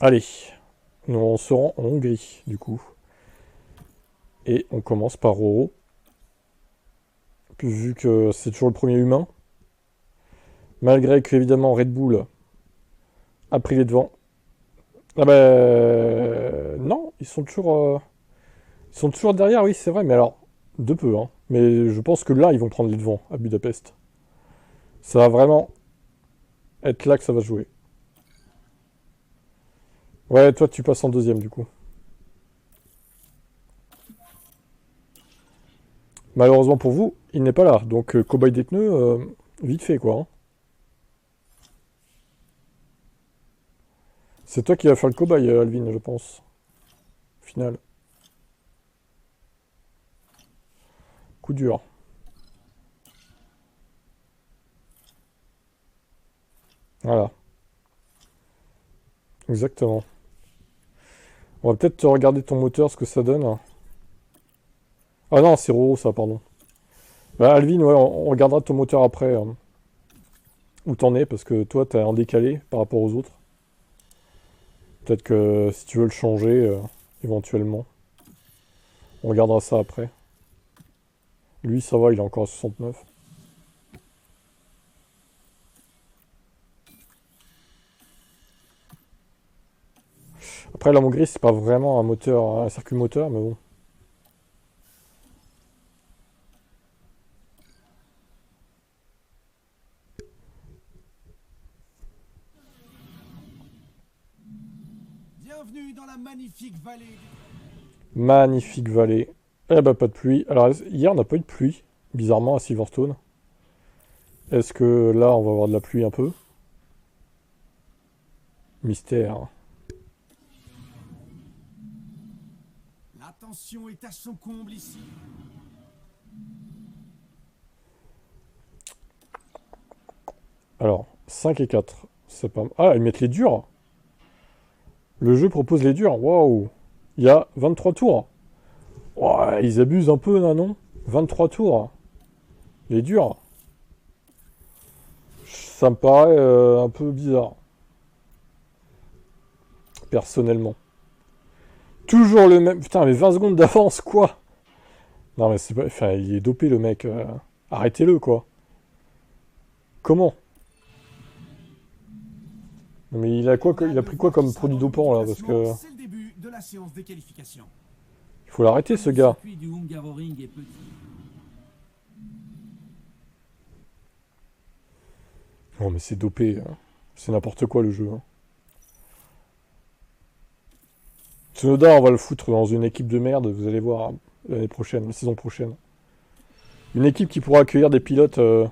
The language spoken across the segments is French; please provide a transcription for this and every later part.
Allez, nous on se rend en Hongrie, du coup. Et on commence par Roro. Puis vu que c'est toujours le premier humain, malgré que évidemment Red Bull a pris les devants. Ah ben non, ils sont toujours derrière, oui c'est vrai, mais alors de peu, hein. Mais je pense que là ils vont prendre les devants à Budapest. Ça va vraiment être là que ça va se jouer. Ouais, toi tu passes en deuxième du coup. Malheureusement pour vous, il n'est pas là, donc cobaye des pneus, vite fait quoi, hein. C'est toi qui vas faire le cobaye, Alvin, je pense. Au final, coup dur. Voilà, exactement. On va peut-être te regarder ton moteur, ce que ça donne. Ah non, c'est Roro ça, pardon. Bah, Alvin, ouais, on regardera ton moteur après, où t'en es, parce que toi, t'es en décalé par rapport aux autres. Peut-être que si tu veux le changer, éventuellement. On regardera ça après. Lui, ça va, il est encore à 69. Après, la Hongrie, c'est pas vraiment un moteur, un circuit moteur, mais bon. Bienvenue dans la magnifique vallée. Magnifique vallée. Eh bah, pas de pluie. Alors, hier, on n'a pas eu de pluie, bizarrement, à Silverstone. Est-ce que là, on va avoir de la pluie un peu? Mystère. La tension est à son comble ici. Alors, 5 et 4. C'est pas... Ah, ils mettent les durs. Le jeu propose les durs. Waouh. Il y a 23 tours. Ouais, ils abusent un peu, là, non? 23 tours. Les durs. Ça me paraît un peu bizarre, personnellement. Toujours le même... Putain, mais 20 secondes d'avance, quoi? Non, mais c'est pas... Enfin, il est dopé, le mec. Arrêtez-le, quoi. Comment? Non, mais il a quoi, On a il a de pris quoi voir qui comme sera produit dans le haut dopant, du là? Parce classement. que... C'est le début de la séance des qualifications. Il faut l'arrêter, ce Le gars. circuit du Hungaroring est petit. Oh, mais c'est dopé, hein. C'est n'importe quoi, le jeu, hein. Tsunoda, on va le foutre dans une équipe de merde, vous allez voir, hein, l'année prochaine, la saison prochaine. Une équipe qui pourra accueillir des pilotes Une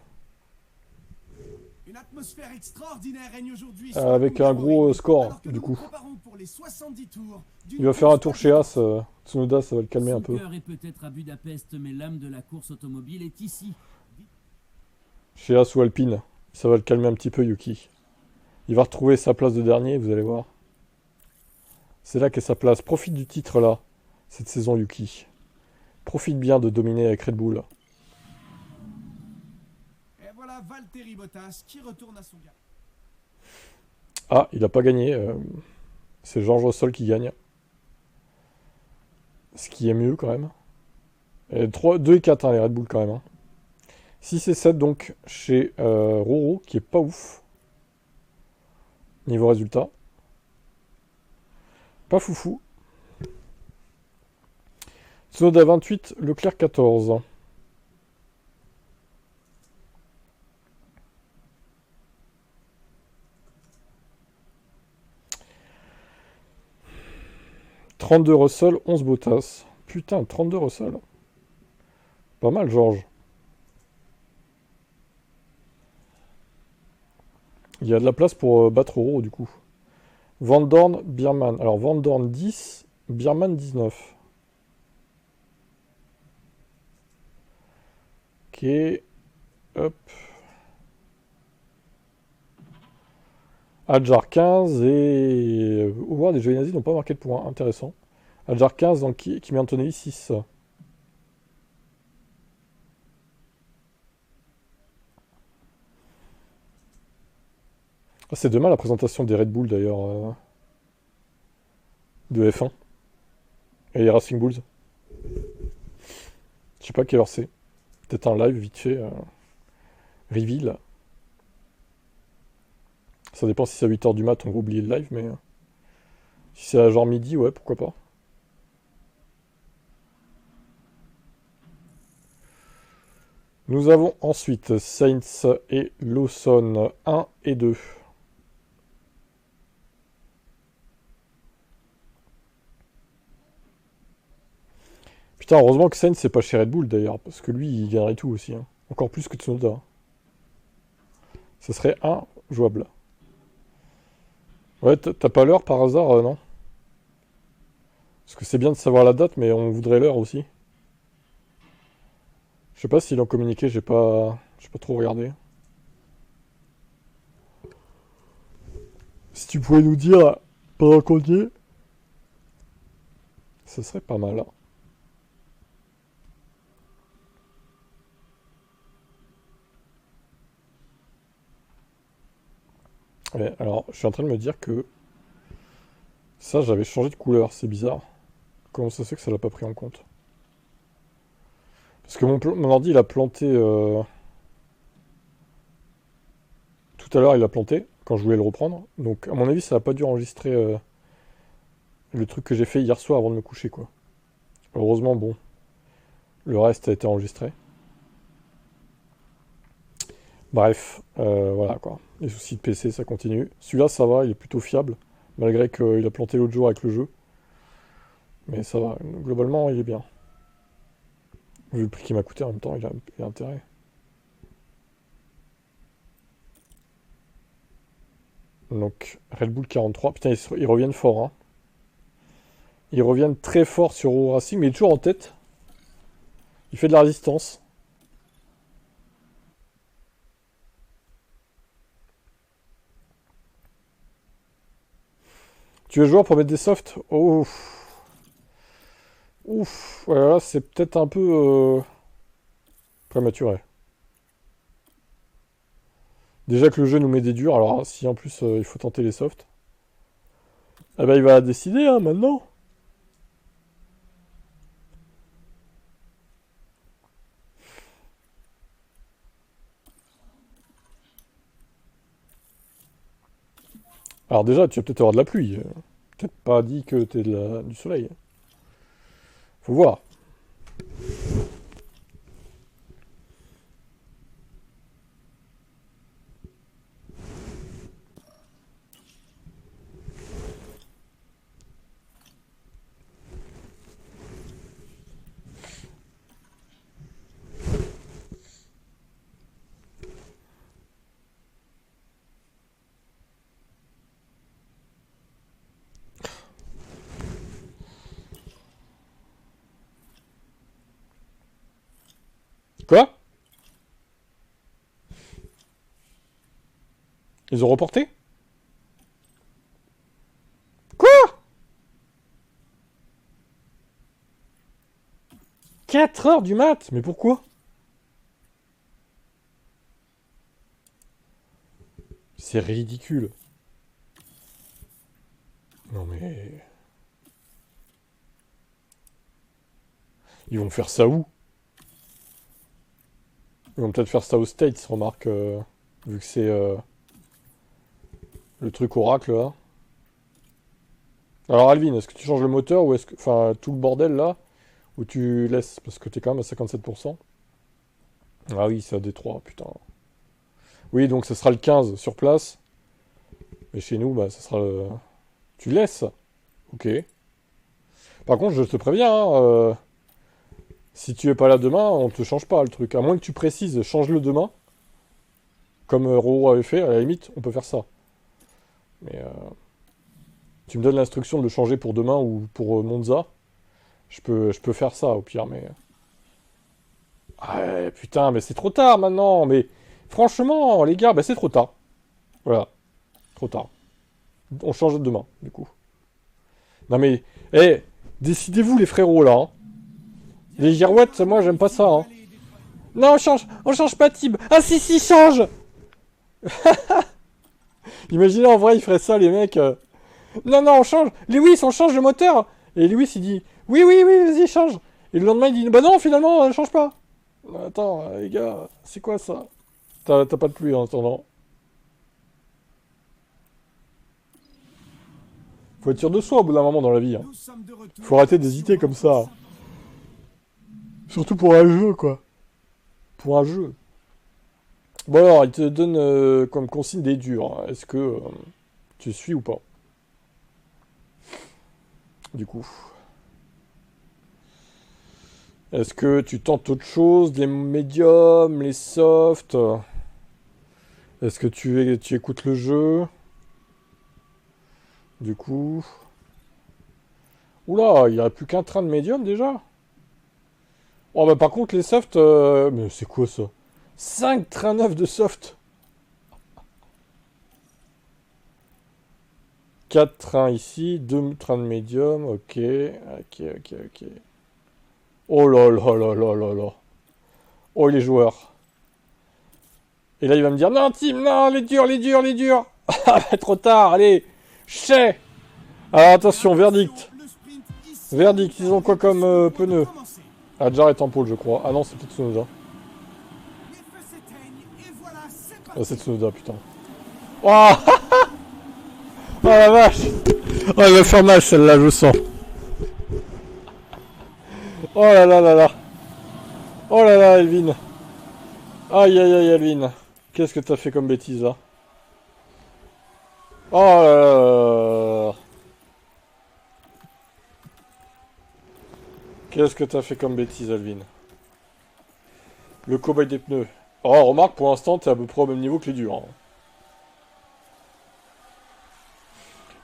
atmosphère extraordinaire règne aujourd'hui sur le avec un gros Hungaroring, score, alors que du nous nous coup. préparons pour les 70 tours Il d'une va faire un course tour chez As, palpitante. Tsunoda, ça va le calmer un Son peu. cœur est peut-être à Budapest, mais l'âme de la course automobile est ici. Chez As ou Alpine, ça va le calmer un petit peu, Yuki. Il va retrouver sa place de dernier, vous allez voir. C'est là qu'est sa place. Profite du titre, là, cette saison, Yuki. Profite bien de dominer avec Red Bull. Et voilà Valtteri Bottas qui retourne à son gars. Ah, il a pas gagné. C'est George Russell qui gagne. Ce qui est mieux, quand même. Et 3, 2 et 4, hein, les Red Bull, quand même, hein. 6 et 7 donc chez Roro, qui est pas ouf, niveau résultat. Pas foufou. Tsunoda 28, Leclerc 14. « 32 Russell, 11 Bottas. » Putain, 32 Russell. Pas mal, Georges. Il y a de la place pour battre Roro, du coup. Van Dorn, Biermann. Alors, Van Dorn 10, Biermann 19. Ok. Hop. Adjar 15 et... Howard et Giovinazzi n'ont pas marqué de points. Intéressant. Adjar 15, donc Kimi Antonelli 6. Ah, c'est demain la présentation des Red Bull d'ailleurs. de F1. Et les Racing Bulls. Je sais pas quelle heure c'est. Peut-être un live vite fait. Reveal. Ça dépend si c'est à 8h du mat, on va oublier le live, mais... si c'est à genre midi, ouais, pourquoi pas. Nous avons ensuite Saints et Lawson 1 et 2. Putain, heureusement que Saints c'est pas chez Red Bull d'ailleurs, parce que lui il gagnerait tout aussi. Hein. Encore plus que Tsunoda. Ça serait injouable. Ouais, t'as pas l'heure par hasard, non? Parce que c'est bien de savoir la date, mais on voudrait l'heure aussi. Je sais pas s'ils l'ont communiqué, j'ai pas trop regardé. Si tu pouvais nous dire pendant qu'on y est, ça serait pas mal. Ouais, alors, je suis en train de me dire que ça, j'avais changé de couleur, c'est bizarre. Comment ça se fait que ça l'a pas pris en compte? Parce que mon ordi, il a planté... Tout à l'heure, il a planté, quand je voulais le reprendre. Donc, à mon avis, ça n'a pas dû enregistrer le truc que j'ai fait hier soir avant de me coucher, quoi. Heureusement, bon, le reste a été enregistré. Bref, voilà, quoi. Les soucis de PC, ça continue. Celui-là, ça va, il est plutôt fiable, malgré qu'il a planté l'autre jour avec le jeu. Mais ça va, globalement, il est bien. Vu le prix qu'il m'a coûté en même temps, il a intérêt. Donc, Red Bull 43. Putain, ils reviennent fort, hein. Ils reviennent très fort sur Euro Racing, mais il est toujours en tête. Il fait de la résistance. Tu es joueur pour mettre des softs? Ouf. Ouf. Voilà, c'est peut-être un peu prématuré. Déjà que le jeu nous met des durs, alors si en plus il faut tenter les softs. Ah bah il va décider, hein, maintenant. Alors déjà, tu vas peut-être avoir de la pluie. Peut-être pas dit que t'es du soleil. Faut voir. Quoi? Ils ont reporté? Quoi? 4 heures du mat? Mais pourquoi? C'est ridicule. Non mais... Ils vont faire ça où? Ils vont peut-être faire ça aux States, remarque, vu que c'est le truc Oracle là. Alors Alvin, est-ce que tu changes le moteur ou est-ce que... Enfin, tout le bordel là, ou tu laisses? Parce que t'es quand même à 57%. Ah oui, c'est à Détroit, putain. Oui, donc ce sera le 15 sur place. Mais chez nous, bah, ça sera le... Tu laisses? Ok. Par contre, je te préviens, hein, si tu es pas là demain, on te change pas le truc. À moins que tu précises, change-le demain. Comme Roro avait fait, à la limite, on peut faire ça. Mais tu me donnes l'instruction de le changer pour demain ou pour Monza. Je peux faire ça au pire, mais... Ah ouais, putain, mais c'est trop tard maintenant. Mais franchement, les gars, bah, c'est trop tard. Voilà. Trop tard. On change demain, du coup. Non mais, décidez-vous les frérots, là. Hein. Les girouettes, moi, j'aime pas ça. Hein. Non, on change pas Tib. Ah si, change. Imaginez, en vrai, ils feraient ça, les mecs. Non, non, on change. Lewis, on change le moteur. Et Lewis, il dit, oui, oui, oui, vas-y, change. Et le lendemain, il dit, bah non, finalement, on change pas. Attends, les gars, c'est quoi ça? T'as pas de pluie en attendant. Faut être sûr de soi au bout d'un moment dans la vie. Hein. Nous sommes de retour. Faut arrêter d'hésiter comme ça. Surtout pour un jeu, quoi. Pour un jeu. Bon alors, il te donne comme consigne des durs. Hein. Est-ce que tu suis ou pas? Du coup. Est-ce que tu tentes autre chose? Les médiums, les softs? Est-ce que tu écoutes le jeu? Du coup... Oula, il n'y a plus qu'un train de médium déjà? Oh bah par contre les softs... Mais c'est quoi ça? 5 trains neufs de soft. 4 trains ici, 2 trains de médium, ok. Ok. Oh là là là là là là. Oh les joueurs. Et là il va me dire, non Tim, non, les durs. Ah bah trop tard, allez. Chais. Alors attention, verdict. Le sprint ici. Verdict, ils ont quoi comme pneus? Ah, Jar est en pôle je crois. Ah non, c'est peut-être Tsunoda. Les feux s'éteignent et voilà, c'est Ah, parti. c'est Tsunoda, putain. Oh, oh la vache. Oh, elle va faire mal celle-là, je sens. Oh là là là là. Oh là là, Elvin. Aïe aïe aïe, Elvin. Qu'est-ce que t'as fait comme bêtise là? Oh là là là là. Qu'est-ce que t'as fait comme bêtise, Elvin? Le cobaye des pneus. Oh, remarque, pour l'instant, t'es à peu près au même niveau que les durs. Hein.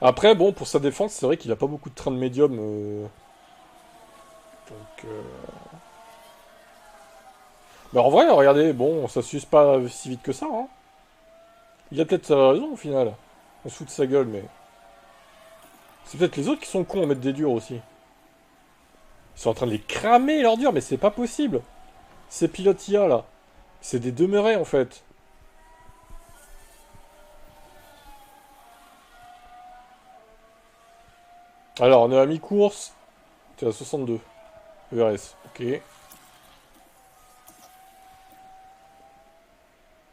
Après, bon, pour sa défense, c'est vrai qu'il a pas beaucoup de trains de médium. Donc... Mais en vrai, regardez, bon, ça s'use pas si vite que ça. Hein. Il a peut-être raison au final. On se fout de sa gueule, mais... C'est peut-être les autres qui sont cons à mettre des durs aussi. Ils sont en train de les cramer, leurs durs, mais c'est pas possible. Ces pilotes IA, là. C'est des demeurés, en fait. Alors, on est à mi-course. T'es à 62. ERS, ok.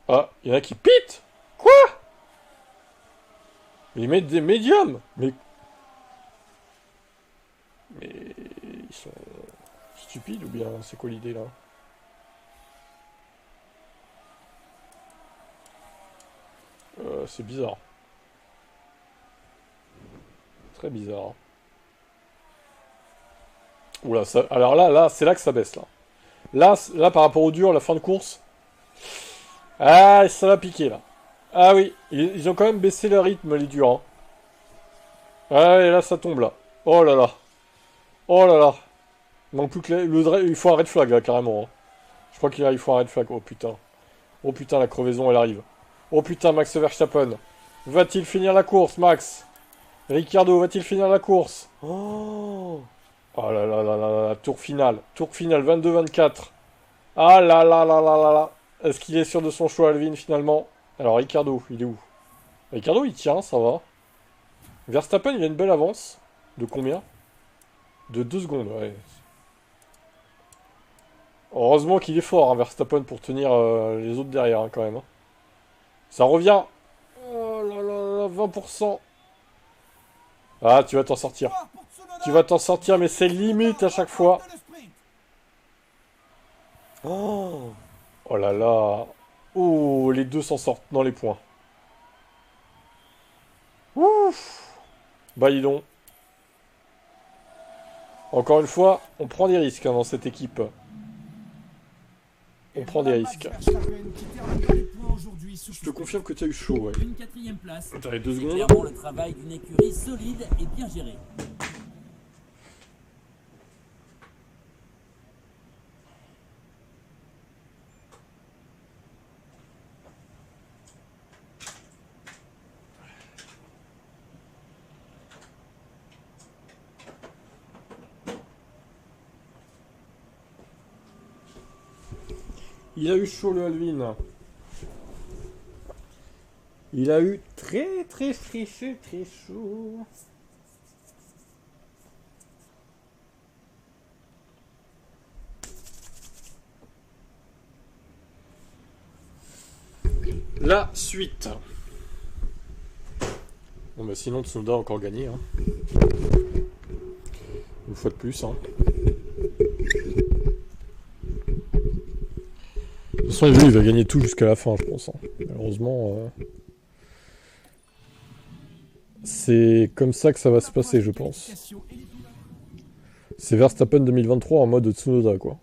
Ah, il y en a qui pitent. Quoi? Ils mettent des médiums. Mais ils sont stupides ou bien c'est quoi l'idée là? C'est bizarre. Très bizarre. Oula, ça... alors là, c'est là que ça baisse là. Là, par rapport au dur, la fin de course. Ah, ça va piquer là. Ah oui, ils ont quand même baissé le rythme les durs. Hein. Ah, et là, ça tombe là. Oh là là. Oh là là. Il manque plus que il faut un red flag là, carrément. Hein. Je crois qu'il faut un red flag. Oh putain. Oh putain, la crevaison, elle arrive. Oh putain, Max Verstappen. Va-t-il finir la course, Max? Ricardo, va-t-il finir la course? Oh, oh là là là là là, tour final. Tour final, 22-24. Ah là là là là là là. Est-ce qu'il est sûr de son choix, Alvin, finalement? Alors, Ricardo, il est où? Ricardo, il tient, ça va. Verstappen, il a une belle avance. De combien? De 2 secondes, ouais. Heureusement qu'il est fort, hein, Verstappen, pour tenir les autres derrière, hein, quand même. Hein. Ça revient. Oh là là là, 20%. Ah, tu vas t'en sortir. Tu vas t'en sortir, mais c'est limite à chaque fois. Oh, oh là là. Oh, les deux s'en sortent dans les points. Ouf. Bah, dis donc. Encore une fois, on prend des risques hein, dans cette équipe. On prend des risques. Je te confirme que tu as eu chaud, ouais. Une quatrième place. T'as les 2 C'est secondes. clairement le travail d'une écurie solide et bien gérée. Il a eu chaud le Alvin. Il a eu très très chaud. La suite. Bon bah sinon Tsunoda a encore gagné. Hein. Une fois de plus. Hein. De toute façon lui il va gagner tout jusqu'à la fin je pense. Hein. Malheureusement. C'est comme ça que ça va se passer je pense. C'est Verstappen 2023 en mode Tsunoda quoi.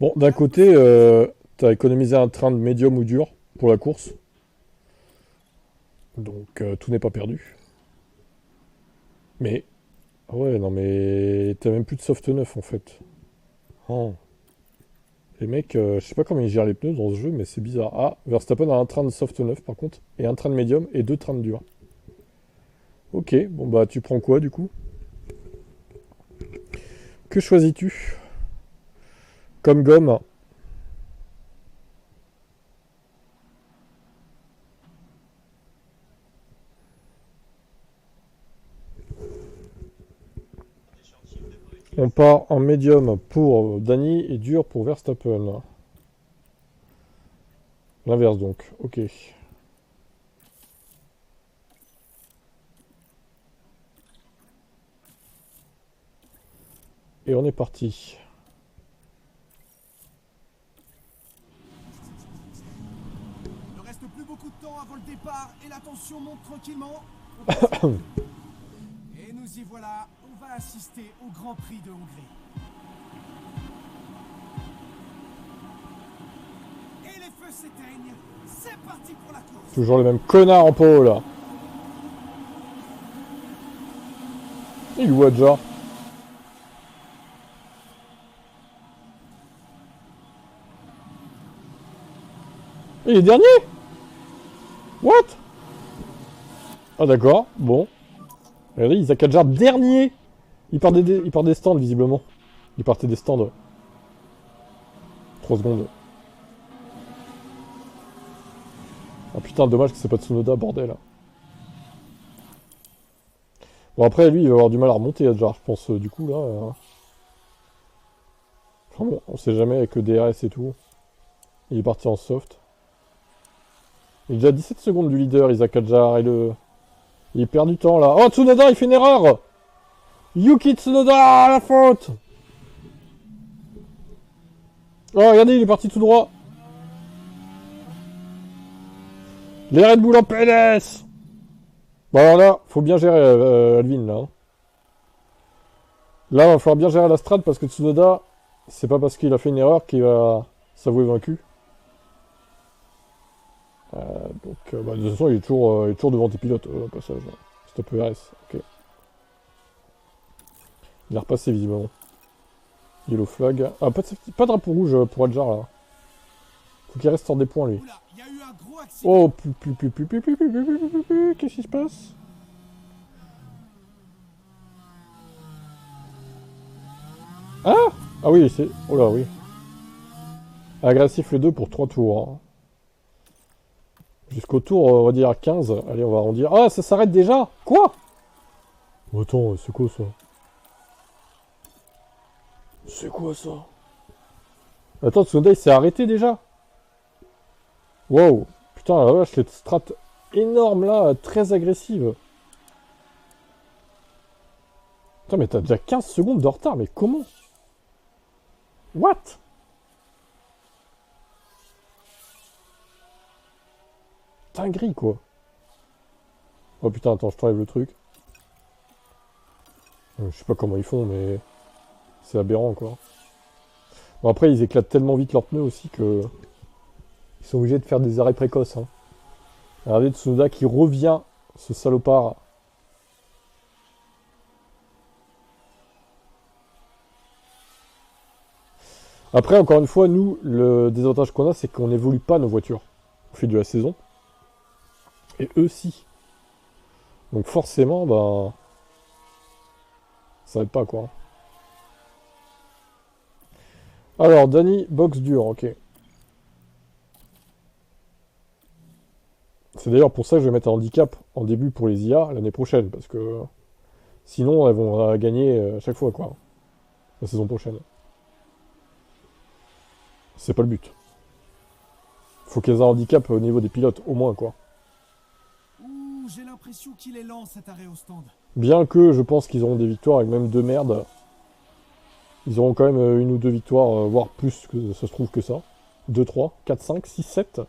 Bon, d'un côté, t'as économisé un train de médium ou dur pour la course. Donc, tout n'est pas perdu. Mais... Ah ouais, non mais... T'as même plus de soft neuf, en fait. Oh. Les mecs, je sais pas comment ils gèrent les pneus dans ce jeu, mais c'est bizarre. Ah, Verstappen a un train de soft neuf, par contre. Et un train de médium et 2 trains de dur. Ok, bon bah, tu prends quoi, du coup? Que choisis-tu? Comme gomme. On part en médium pour Dany et dur pour Verstappen. L'inverse donc, ok. Et on est parti. Il ne reste plus beaucoup de temps avant le départ et la tension monte tranquillement. Et nous y voilà, on va assister au Grand Prix de Hongrie. Et les feux s'éteignent, c'est parti pour la course. Toujours le même connard en pôle là. Il voit déjà. Il est dernier. What? Ah d'accord, bon. Regardez, Isaac Hadjar dernier. Il part des stands visiblement. Il partait des stands. 3 secondes. Ah putain, dommage que c'est pas Tsunoda, bordel. Bon après lui il va avoir du mal à remonter Hadjar, je pense du coup là. Enfin bon, on sait jamais avec le DRS et tout. Il est parti en soft. Il est déjà 17 secondes du leader Isaac Hadjar et le... Il perd du temps là. Oh Tsunoda il fait une erreur. Yuki Tsunoda la faute. Oh regardez il est parti tout droit. Les Red Bull en PLS. Bon alors là, faut bien gérer Alvin là. Là, il va falloir bien gérer la strat parce que Tsunoda, c'est pas parce qu'il a fait une erreur qu'il va s'avouer vaincu. Donc, bah, de toute façon, il est toujours devant tes pilotes au passage. Stop ERS, ok. Il a repassé visiblement. Yellow flag. Ah, pas de drapeau rouge pour Hadjar là. Faut qu'il reste hors des points lui. Oula, il y a eu un gros accident. Oh, qu'est-ce qui se passe? Ah! Ah oui, c'est... Oh là, oui. Agressif le 2 pour 3 tours. Hein. Jusqu'au tour, on va dire 15. Allez, on va arrondir. Ah, ça s'arrête déjà? Quoi? Attends, c'est quoi ça? C'est quoi ça? Attends, Tsunoda, il s'est arrêté déjà? Wow. Putain, la vache, cette strat énorme là, très agressive. Putain, mais t'as déjà 15 secondes de retard, mais comment? What? Dinguerie, quoi. Oh putain, attends, je t'enlève le truc. Je sais pas comment ils font, mais... C'est aberrant, quoi. Bon, après, ils éclatent tellement vite leurs pneus aussi que... Ils sont obligés de faire des arrêts précoces. Hein. Regardez Tsunoda qui revient, ce salopard. Après, encore une fois, nous, le désavantage qu'on a, c'est qu'on n'évolue pas nos voitures au fil de la saison. Et eux, si. Donc forcément, bah... ça aide pas, quoi. Alors, Dany, box dur, ok. C'est d'ailleurs pour ça que je vais mettre un handicap en début pour les IA l'année prochaine, parce que sinon elles vont gagner à chaque fois, quoi. La saison prochaine. C'est pas le but. Faut qu'elles aient un handicap au niveau des pilotes, au moins, quoi. Ouh, j'ai l'impression qu'il est lent cet arrêt au stand. Bien que je pense qu'ils auront des victoires avec même deux merdes. Ils auront quand même une ou deux victoires, voire plus que ça se trouve que ça. 2, 3, 4, 5, 6, 7.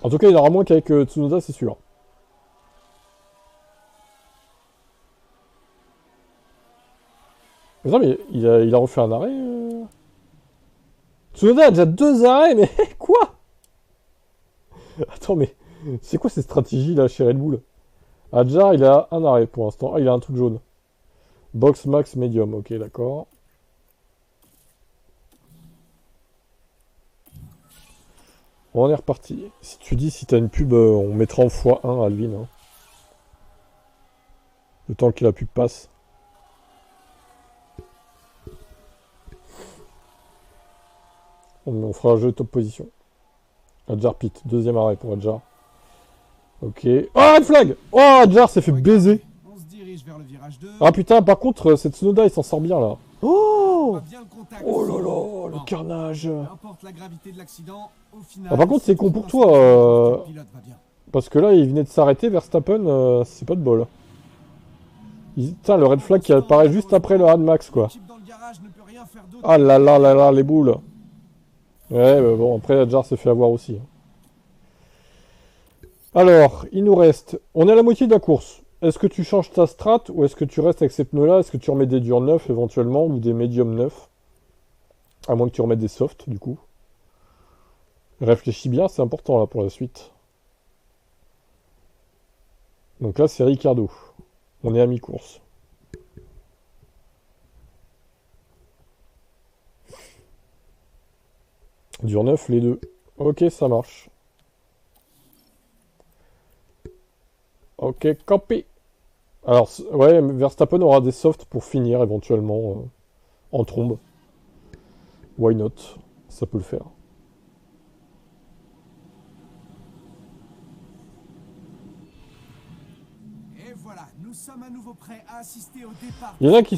En tout cas, il y en aura moins qu'avec Tsunoda, c'est sûr. Mais non, mais il a refait un arrêt. Tsunoda a déjà 2 arrêts, mais quoi? Attends, mais c'est quoi cette stratégie là chez Red Bull? Adjar, il a un arrêt pour l'instant. Ah, il a un truc jaune. Box max medium, ok, d'accord. On est reparti. Si tu dis si t'as une pub, on mettra en x1 à Alvin. Hein. Le temps que la pub passe. On fera un jeu top position. Adjar pit, deuxième arrêt pour Adjar. Ok. Oh, red flag! Oh, Adjar s'est fait baiser. On se dirige vers le virage 2. Ah putain, par contre, cette Tsunoda, il s'en sort bien là. On Oh! voit bien le contact. Oh là là, le Bon, carnage. peu importe la gravité de l'accident, au final. Ah, par contre, c'est con pour toi. Le pilote va bien. Parce que là, il venait de s'arrêter, Verstappen, c'est pas de bol. Putain, le red flag qui apparaît juste après le Rad Max, quoi. L'équipe dans le garage ne peut rien faire d'autre. Ah là là là là, les boules. Ouais, bah bon, après, Adjar s'est fait avoir aussi. Alors, il nous reste... On est à la moitié de la course. Est-ce que tu changes ta strat ou est-ce que tu restes avec ces pneus-là? Est-ce que tu remets des durs neufs éventuellement ou des médiums neufs? À moins que tu remettes des softs, du coup. Réfléchis bien, c'est important là pour la suite. Donc là, c'est Ricardo. On est à mi-course. Dur neuf, les deux. Ok, ça marche. Ok, copy. Alors, ouais, Verstappen aura des softs pour finir éventuellement en trombe. Why not? Ça peut le faire. Et voilà, nous sommes à nouveau prêts à assister au départ. Il y en a qui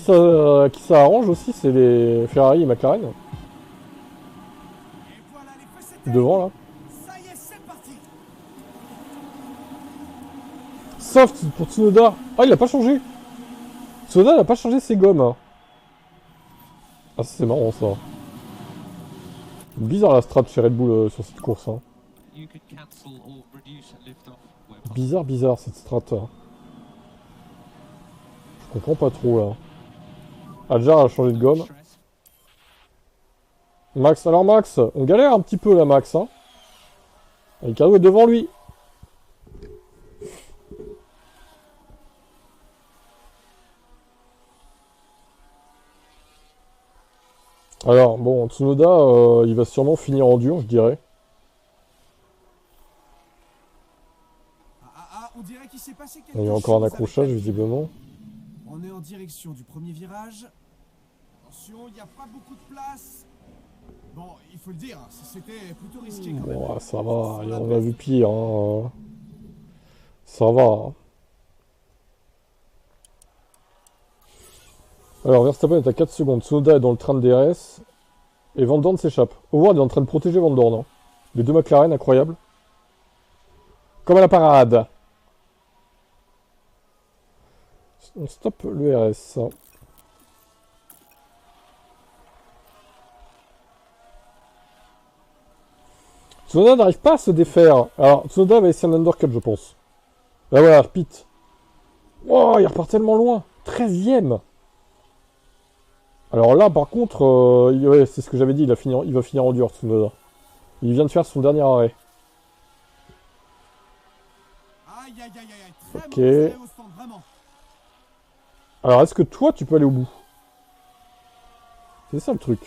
s'arrangent aussi, c'est les Ferrari et McLaren. Et voilà, les feux s'éteignent. Devant là. Ça y est, c'est parti. Soft pour Tsunoda. Ah, il a pas changé. Tsunoda n'a pas changé ses gommes. Hein. Ah, c'est marrant ça. Bizarre la strat chez Red Bull sur cette course. Hein. Bizarre, bizarre cette strat. Hein. Je comprends pas trop là. Adjar a changé de gomme. Max, alors Max, on galère un petit peu là Max. Hein. Ricardo est devant lui. Alors, bon, Tsunoda, il va sûrement finir en dur, je dirais. On dirait qu'il s'est passé quelque Il y a encore un chose avec accrochage, la- visiblement. On est en direction du premier virage. Attention, il n'y a pas beaucoup de place. Bon, il faut le dire, c'était plutôt risqué quand même. Bon, ça va, on a vu pire. Hein. Ça va. Hein. Alors, Verstappen est à 4 secondes. Tsunoda est dans le train de DRS. Et Van Dorn s'échappe. Howard est en train de protéger Van Dorn. Hein. Les deux McLaren, incroyable. Comme à la parade. On stoppe le RS. Tsunoda n'arrive pas à se défaire. Alors, Tsunoda va essayer un undercut, je pense. Là, voilà, Pete. Oh, il repart tellement loin. 13ème. Alors là, par contre, ouais, c'est ce que j'avais dit, il va finir en dur, Tsunoda. Il vient de faire son dernier arrêt. Aïe, aïe, aïe, aïe, très Ok. mauvais arrêt au stand, vraiment. Alors, est-ce que toi, tu peux aller au bout? C'est ça le truc.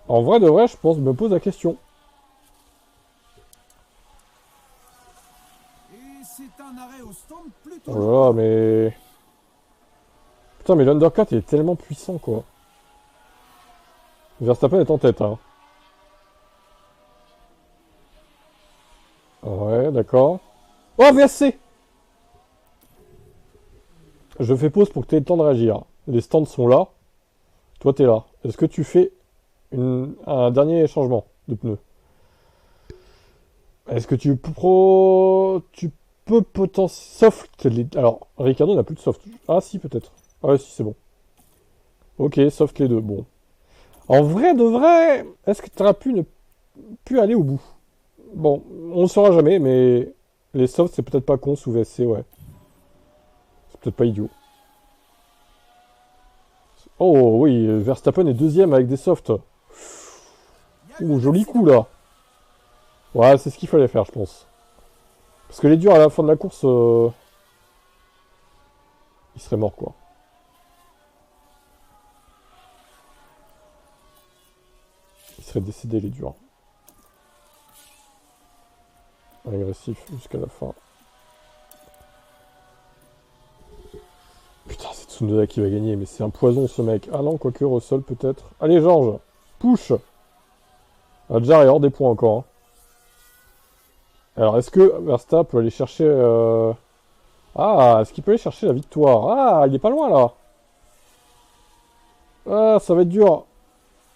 En vrai de vrai, je pense, je me pose la question. préparé au stand plutôt. Oh là là, mais... Putain, mais l'Undercut est tellement puissant, quoi. Verstappen est en tête, hein. Ouais, d'accord. Oh, VSC! Je fais pause pour que tu aies le temps de réagir. Les stands sont là. Toi, t'es là. Est-ce que tu fais un dernier changement de pneu? Est-ce que tu peux potentiellement... Soft les... Alors, Ricardo n'a plus de soft. Ah si, peut-être. Ah ouais, si, c'est bon. Ok, soft les deux. Bon. En vrai de vrai, est-ce que tu aurais pu aller au bout? Bon, on ne saura jamais, mais les softs, c'est peut-être pas con sous VSC, ouais. C'est peut-être pas idiot. Oh oui, Verstappen est deuxième avec des softs. Ouh, joli coup là. Ouais, c'est ce qu'il fallait faire, je pense. Parce que les durs à la fin de la course, il serait mort, quoi. Il serait décédé, les durs. Agressif jusqu'à la fin. Putain, c'est Tsunoda qui va gagner, mais c'est un poison ce mec. Ah non, quoique Russell peut-être. Allez, Georges, push. Adjar est hors des points encore. Hein. Alors, est-ce que Verstappen peut aller chercher... Ah, est-ce qu'il peut aller chercher la victoire? Ah, il est pas loin, là. Ah, ça va être dur.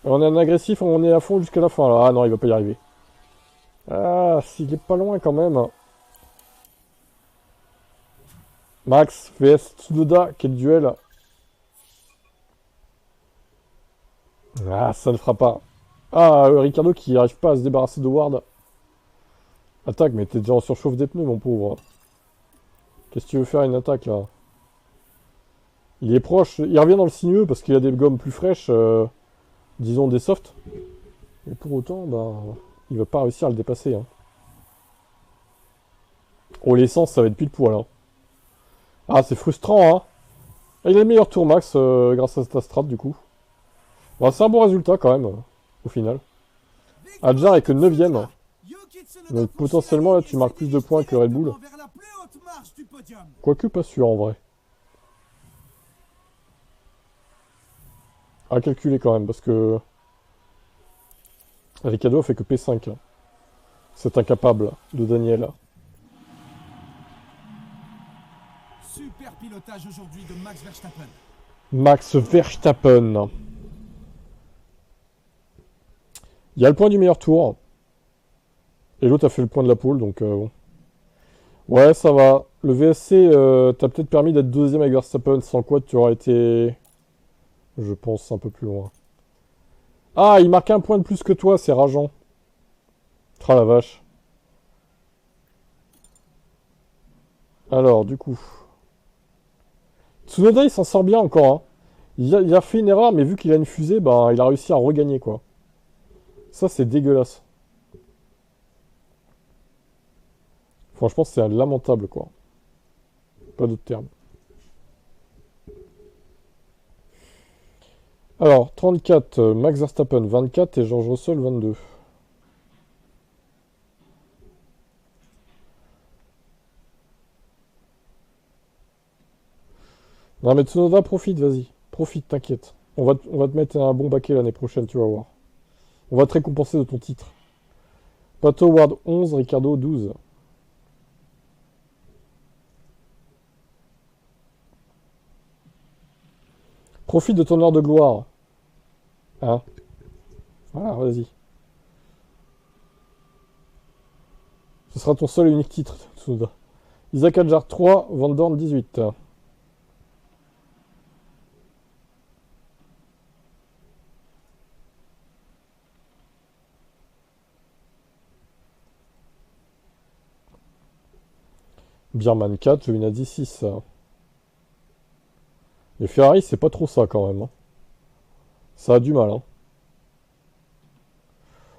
On est en agressif, on est à fond jusqu'à la fin, là. Ah non, il va pas y arriver. Ah, s'il est pas loin, quand même. Max vs Tsunoda, quel duel. Ah, ça ne fera pas. Ah, Ricardo qui n'arrive pas à se débarrasser de Ward. Attaque, mais t'es déjà en surchauffe des pneus, mon pauvre. Qu'est-ce que tu veux faire une attaque, là? Il est proche. Il revient dans le sinueux parce qu'il a des gommes plus fraîches. Disons des softs. Mais pour autant, bah, il va pas réussir à le dépasser. Hein. Oh, l'essence, ça va être pile poil. Hein. Ah, c'est frustrant, hein. Ah, il a le meilleur tour max grâce à cette strat, du coup. Bon, c'est un bon résultat, quand même, au final. Adjar est que 9ème. Donc potentiellement, là, tu marques plus de points que Red Bull. Quoique pas sûr, en vrai. À calculer, quand même, parce que... Ricardo a fait que P5. Hein. C'est incapable de Daniel. Super pilotage aujourd'hui de Max Verstappen. Max Verstappen. Il y a le point du meilleur tour. Et l'autre a fait le point de la pole, donc bon. Ouais, ça va. Le VSC t'a peut-être permis d'être deuxième avec Verstappen, sans quoi tu aurais été, je pense, un peu plus loin. Ah, il marque un point de plus que toi, c'est rageant. Tra la vache. Alors, du coup... Tsunoda, il s'en sort bien encore. Hein. Il a fait une erreur, mais vu qu'il a une fusée, bah, il a réussi à regagner, quoi. Ça, c'est dégueulasse. Franchement, c'est lamentable, quoi. Pas d'autre terme. Alors, 34, Max Verstappen, 24 et George Russell, 22. Non mais Tsunoda, profite, vas-y. Profite, t'inquiète. On va te mettre un bon baquet l'année prochaine, tu vas voir. On va te récompenser de ton titre. Pato Ward 11, Ricardo 12. Profite de ton heure de gloire. Hein? Voilà, vas-y. Ce sera ton seul et unique titre, Tsunoda. Isaac Adjar 3, Van Dorn 18. Birman 4, Giovinazzi 6. Les Ferrari, c'est pas trop ça quand même. Hein. Ça a du mal. Hein.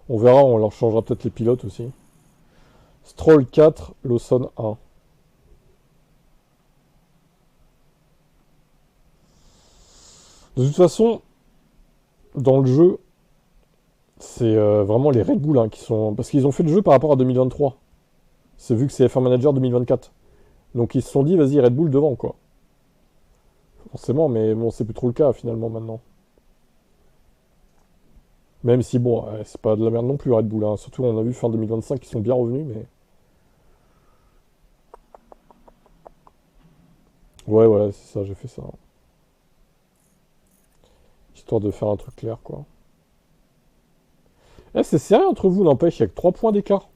On verra, on leur changera peut-être les pilotes aussi. Stroll 4, Lawson 1. De toute façon, dans le jeu, c'est vraiment les Red Bull hein, qui sont... Parce qu'ils ont fait le jeu par rapport à 2023. C'est vu que c'est F1 Manager 2024. Donc ils se sont dit, vas-y, Red Bull devant, quoi. Forcément, mais bon, c'est plus trop le cas, finalement, maintenant. Même si, bon, c'est pas de la merde non plus, Red Bull, hein. Surtout, on a vu fin 2025 qu'ils sont bien revenus, mais... Ouais, voilà, c'est ça, j'ai fait ça. Histoire de faire un truc clair, quoi. Eh, c'est serré entre vous, n'empêche, il y a que 3 points d'écart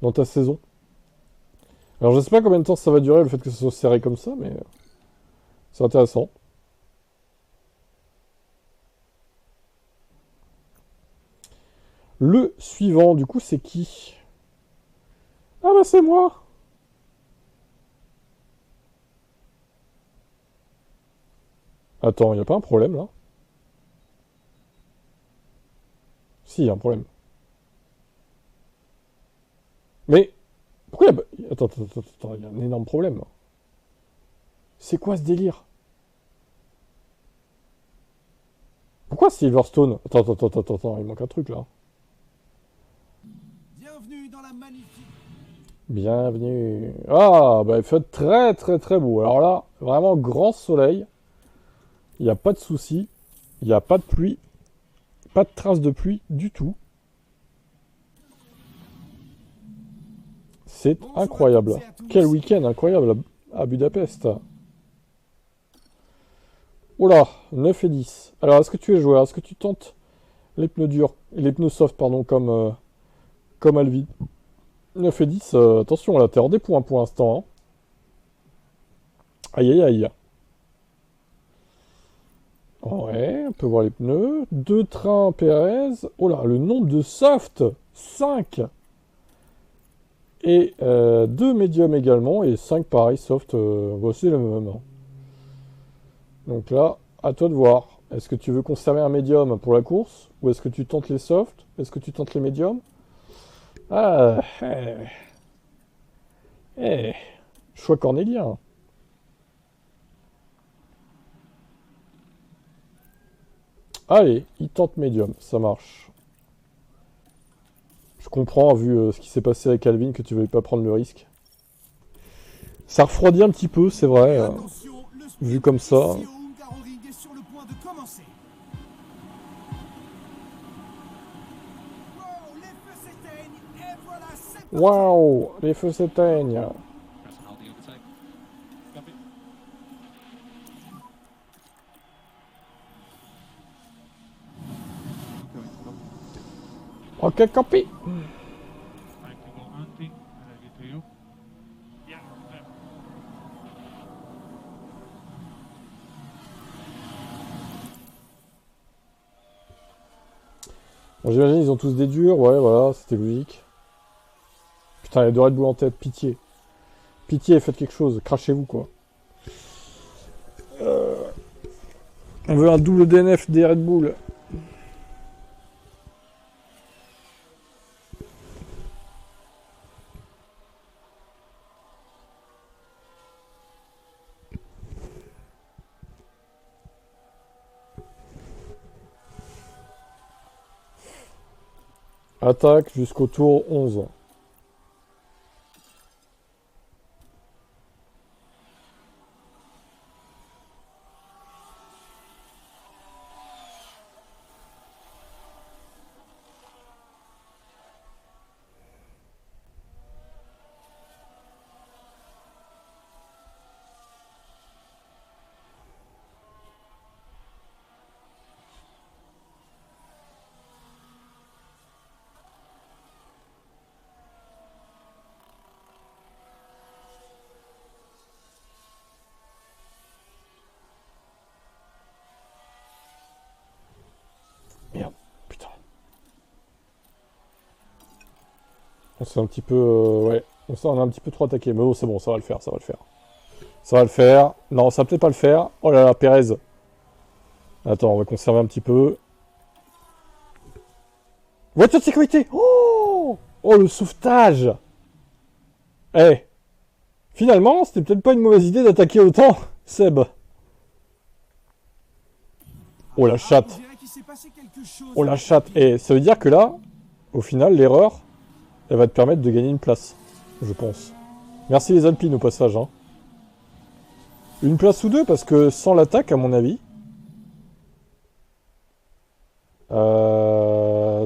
dans ta saison. Alors, je sais pas combien de temps ça va durer, le fait que ce soit serré comme ça, mais... c'est intéressant. Le suivant, du coup, c'est qui? Ah bah c'est moi! Attends, y a pas un problème, là? Si, y a un problème. Mais... pourquoi y a... attends, y a un énorme problème, là. C'est quoi ce délire? Pourquoi Silverstone? Attends, il manque un truc, là. Bienvenue dans la magnifique... Bienvenue. Ah, bah il fait très beau. Alors là, vraiment grand soleil. Il n'y a pas de souci. Il n'y a pas de pluie. Pas de traces de pluie du tout. C'est incroyable. Quel week-end incroyable à Budapest. Oula, 9 et 10. Alors, est-ce que tu es joueur? Est-ce que tu tentes les pneus durs, les pneus soft, pardon, comme Alvi? 9 et 10, attention, là, t'es hors des points pour l'instant. Hein. Aïe. Ouais, on peut voir les pneus. 2 trains Perez. Oh là, le nombre de soft 5. Et 2 médiums également. Et 5 pareil, soft. Bah, c'est le même. Hein. Donc là, à toi de voir. Est-ce que tu veux conserver un médium pour la course? Ou est-ce que tu tentes les softs? Est-ce que tu tentes les médiums? Ah, choix cornélien. Allez, il tente médium, ça marche. Je comprends, vu ce qui s'est passé avec Alvin, que tu ne veuilles pas prendre le risque. Ça refroidit un petit peu, c'est vrai, vu comme ça. Waouh, les feux s'éteignent. Ok, copy. Bon, j'imagine ils ont tous des durs, ouais, voilà, c'était logique. Putain, il y a 2 Red Bull en tête, pitié. Pitié, faites quelque chose, crachez-vous, quoi. On veut un double DNF des Red Bull. Attaque jusqu'au tour 11. Merde, putain. On s'est un petit peu... ouais, on a un petit peu trop attaqué. Mais oh, c'est bon, ça va le faire, ça va le faire. Ça va le faire. Non, ça va peut-être pas le faire. Oh là là, Pérez. Attends, on va conserver un petit peu. Voiture de sécurité. Oh, oh, le sauvetage. Eh. Finalement, c'était peut-être pas une mauvaise idée d'attaquer autant, Seb. Oh la chatte. Oh la chatte. Et ça veut dire que là, au final, l'erreur, elle va te permettre de gagner une place. Je pense. Merci les Alpines au passage. Hein. Une place ou deux, parce que sans l'attaque, à mon avis...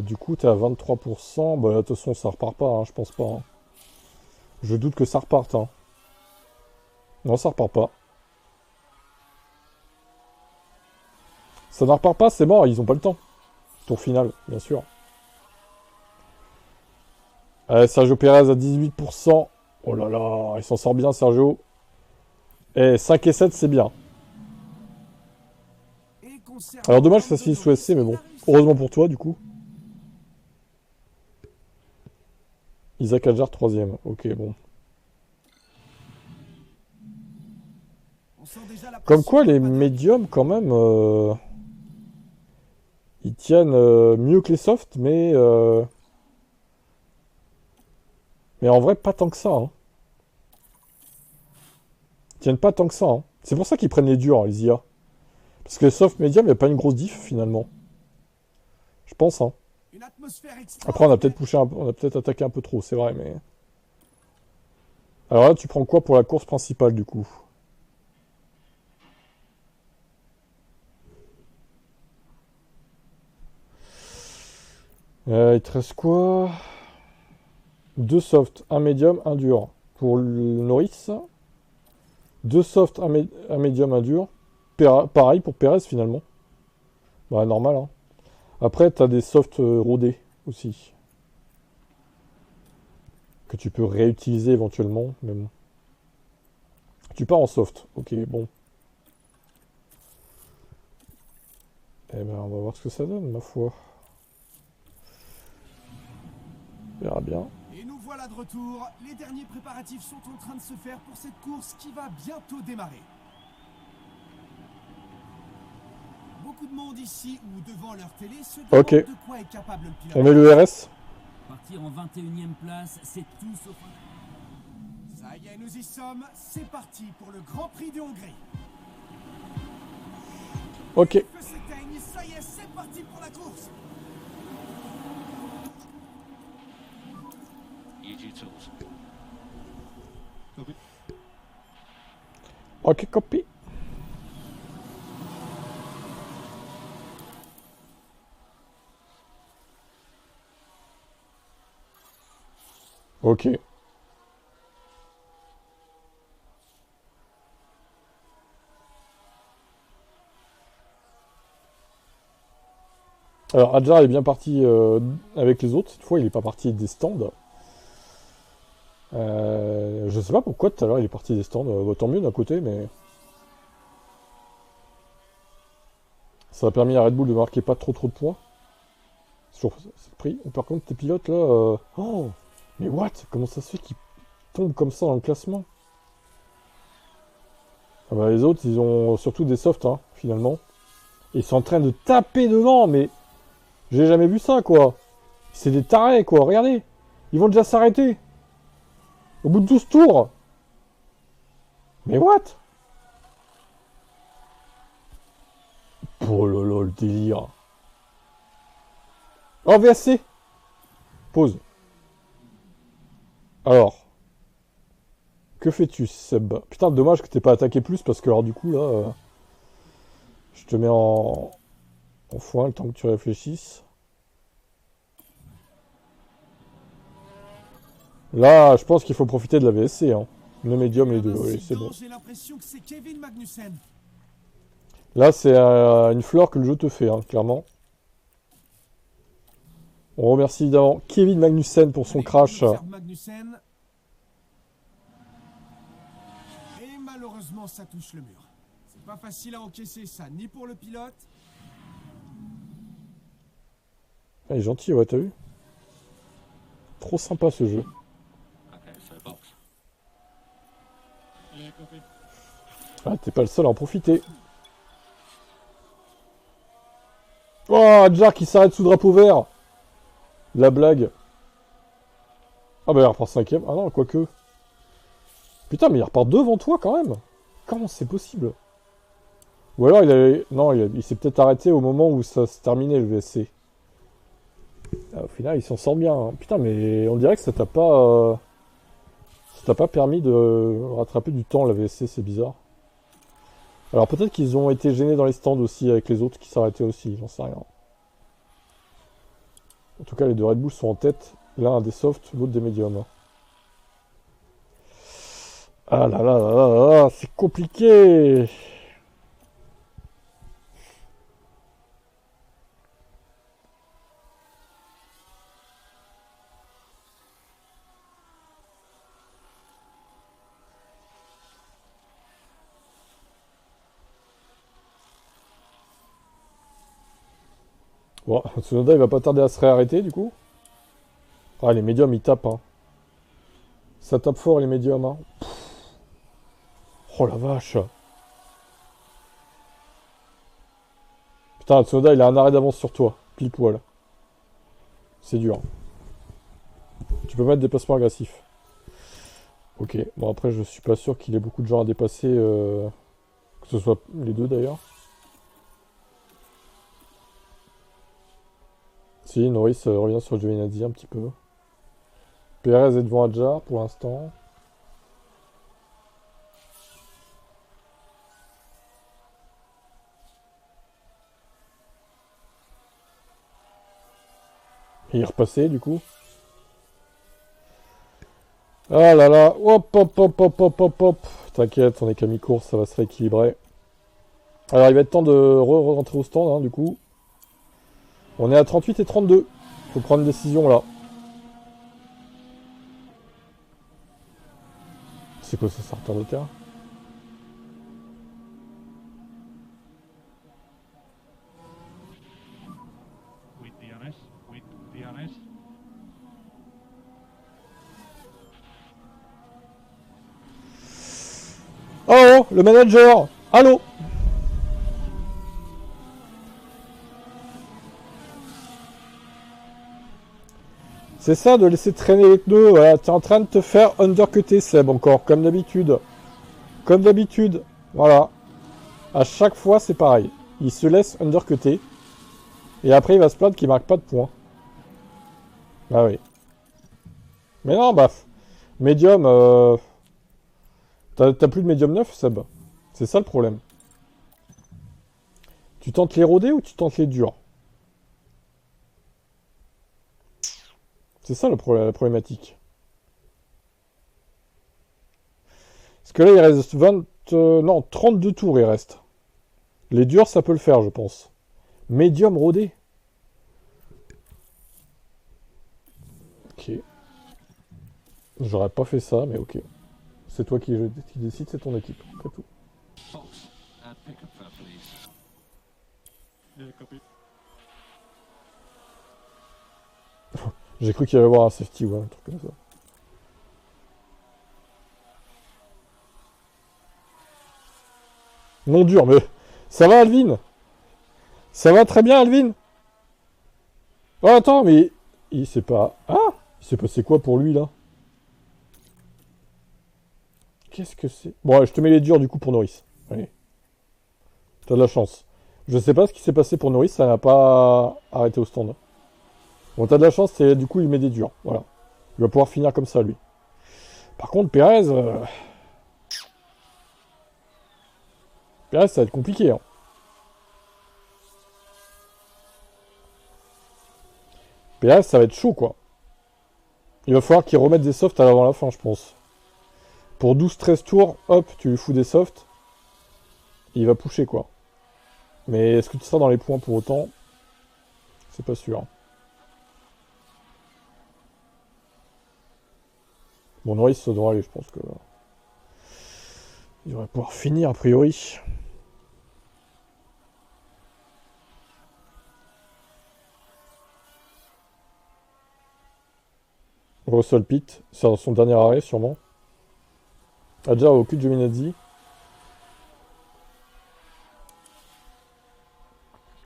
du coup, t'es à 23%. Bah, de toute façon, ça repart pas, hein, je pense pas. Hein. Je doute que ça reparte. Hein. Non, ça repart pas. Ça ne repart pas, c'est mort, ils ont pas le temps. Tour final, bien sûr. Sergio Pérez à 18%. Oh là là, il s'en sort bien, Sergio. 5 et 7, c'est bien. Alors, dommage que ça se finisse sous SC, mais bon. Heureusement pour toi, du coup. Isaac Adjar, 3ème. Ok, bon. Comme quoi, les médiums, quand même... ils tiennent mieux que les softs, mais en vrai, pas tant que ça. Hein. Ils tiennent pas tant que ça. Hein. C'est pour ça qu'ils prennent les durs, hein, les IA. Parce que les soft médium, il n'y a pas une grosse diff, finalement. Je pense, hein. Après, on a peut-être poussé on a peut-être attaqué un peu trop, c'est vrai, mais... Alors là, tu prends quoi pour la course principale, du coup? Il te reste quoi? 2 soft, un médium, un dur. Pour le Norris. 2 soft, un médium, un dur. Pareil pour Perez, finalement. Bah, normal, hein. Après, t'as des softs rodés, aussi. Que tu peux réutiliser éventuellement, mais bon. Tu pars en soft. Ok, bon. Eh ben, on va voir ce que ça donne, ma foi. On verra bien. Et nous voilà de retour. Les derniers préparatifs sont en train de se faire pour cette course qui va bientôt démarrer. Beaucoup de monde ici ou devant leur télé se demande de quoi est capable le pilote. On met le RS. Partir en 21e place, c'est tout sauf... Ça y est, nous y sommes. C'est parti pour le Grand Prix de Hongrie. Ok. Que s'éteigne, ça y est, c'est parti pour la course. Ok, copie. Ok. Alors, Adjar est bien parti avec les autres. Cette fois, il n'est pas parti des stands. Je sais pas pourquoi tout à l'heure il est parti des stands. Tant mieux d'un côté, mais... Ça a permis à Red Bull de marquer pas trop de points. Sur ce prix. Par contre, tes pilotes là... Oh! Mais what? Comment ça se fait qu'ils tombent comme ça dans le classement? Ah bah, les autres, ils ont surtout des softs, hein, finalement. Et ils sont en train de taper dedans, mais... J'ai jamais vu ça, quoi. C'est des tarés, quoi. Regardez. Ils vont déjà s'arrêter. Au bout de 12 tours. Mais what? Oh là là, le délire. Oh, VSC. Pause. Alors. Que fais-tu, Seb? Putain, dommage que t'aies pas attaqué plus, parce que alors du coup, là... je te mets en foin le temps que tu réfléchisses. Là, je pense qu'il faut profiter de la VSC, hein. Le médium, les deux, oui, c'est bon. J'ai l'impression que c'est Kevin Magnussen. Là, c'est une fleur que le jeu te fait, hein, clairement. On remercie évidemment Kevin Magnussen pour son crash. Magnussen. Et malheureusement, ça touche le mur. C'est pas facile à encaisser ça, ni pour le pilote. Ah, il est gentil, ouais, t'as vu? Trop sympa ce jeu. Ah, t'es pas le seul à en profiter. Oh, Adjar qui s'arrête sous drapeau vert. La blague. Ah bah il repart 5ème. Ah non, quoique. Putain, mais il repart devant toi quand même. Comment c'est possible? Ou alors il s'est peut-être arrêté au moment où ça se terminait le VSC. Ah, au final, il s'en sort bien. Hein. Putain, mais on dirait que ça t'a pas... Ça t'a pas permis de rattraper du temps, la VSC, c'est bizarre. Alors peut-être qu'ils ont été gênés dans les stands aussi avec les autres qui s'arrêtaient aussi, j'en sais rien. En tout cas, les deux Red Bull sont en tête. L'un a des softs, l'autre des médiums. Ah là là là là là, c'est compliqué. Bon, Tsunoda il va pas tarder à se réarrêter du coup. Ah, les médiums ils tapent, hein. Ça tape fort les médiums, hein. Oh la vache. Putain, Tsunoda il a un arrêt d'avance sur toi. Pile poil. C'est dur. Tu peux mettre déplacement agressif. Ok, bon après je suis pas sûr qu'il ait beaucoup de gens à dépasser. Que ce soit les deux d'ailleurs. Si, Norris revient sur Giovinazzi un petit peu. Perez est devant Adjar pour l'instant. Il est repassé du coup. Ah là là, hop hop hop hop hop hop hop. T'inquiète, on est qu'à mi-course, ça va se rééquilibrer. Alors il va être temps de rentrer au stand hein, du coup. On est à 38 et 32. Faut prendre une décision là. C'est quoi ça, sortir de terre? With DRS, with DRS. Oh, le manager! Allô? C'est ça de laisser traîner les pneus. Voilà, t'es en train de te faire undercutter, Seb, encore, comme d'habitude. Comme d'habitude. Voilà. À chaque fois, c'est pareil. Il se laisse undercutter. Et après, il va se plaindre qu'il marque pas de points. Ah oui. Mais non, bah. Médium. T'as plus de médium neuf, Seb? C'est ça le problème. Tu tentes les rodés ou tu tentes les durs? C'est ça la problématique. Parce que là, il reste 20... non, 32 tours, il reste. Les durs, ça peut le faire, je pense. Médium rodé. Ok. J'aurais pas fait ça, mais ok. C'est toi qui décide, c'est ton équipe. C'est tout. Box and pick up that, please. Yeah, copy. J'ai cru qu'il allait y avoir un safety ou un truc comme ça. Non dur, mais... Ça va, Alvin? Ça va très bien, Alvin? Oh, attends, mais... Il s'est pas... Ah! Il s'est passé quoi pour lui, là? Qu'est-ce que c'est? Bon, allez, je te mets les durs, du coup, pour Norris. Allez. T'as de la chance. Je sais pas ce qui s'est passé pour Norris, ça n'a pas arrêté au stand. Bon, t'as de la chance, c'est du coup, il met des durs. Voilà. Il va pouvoir finir comme ça, lui. Par contre, Perez... Perez, ça va être compliqué, hein. Perez, ça va être chaud, quoi. Il va falloir qu'il remette des softs avant la fin, je pense. Pour 12-13 tours, hop, tu lui fous des softs. Il va pusher, quoi. Mais est-ce que tu seras dans les points pour autant? C'est pas sûr. Bon, Norris, ça devrait aller, je pense que... Il devrait pouvoir finir, a priori. Russell Pitt, c'est son dernier arrêt, sûrement. Adja au cul de Giovinazzi.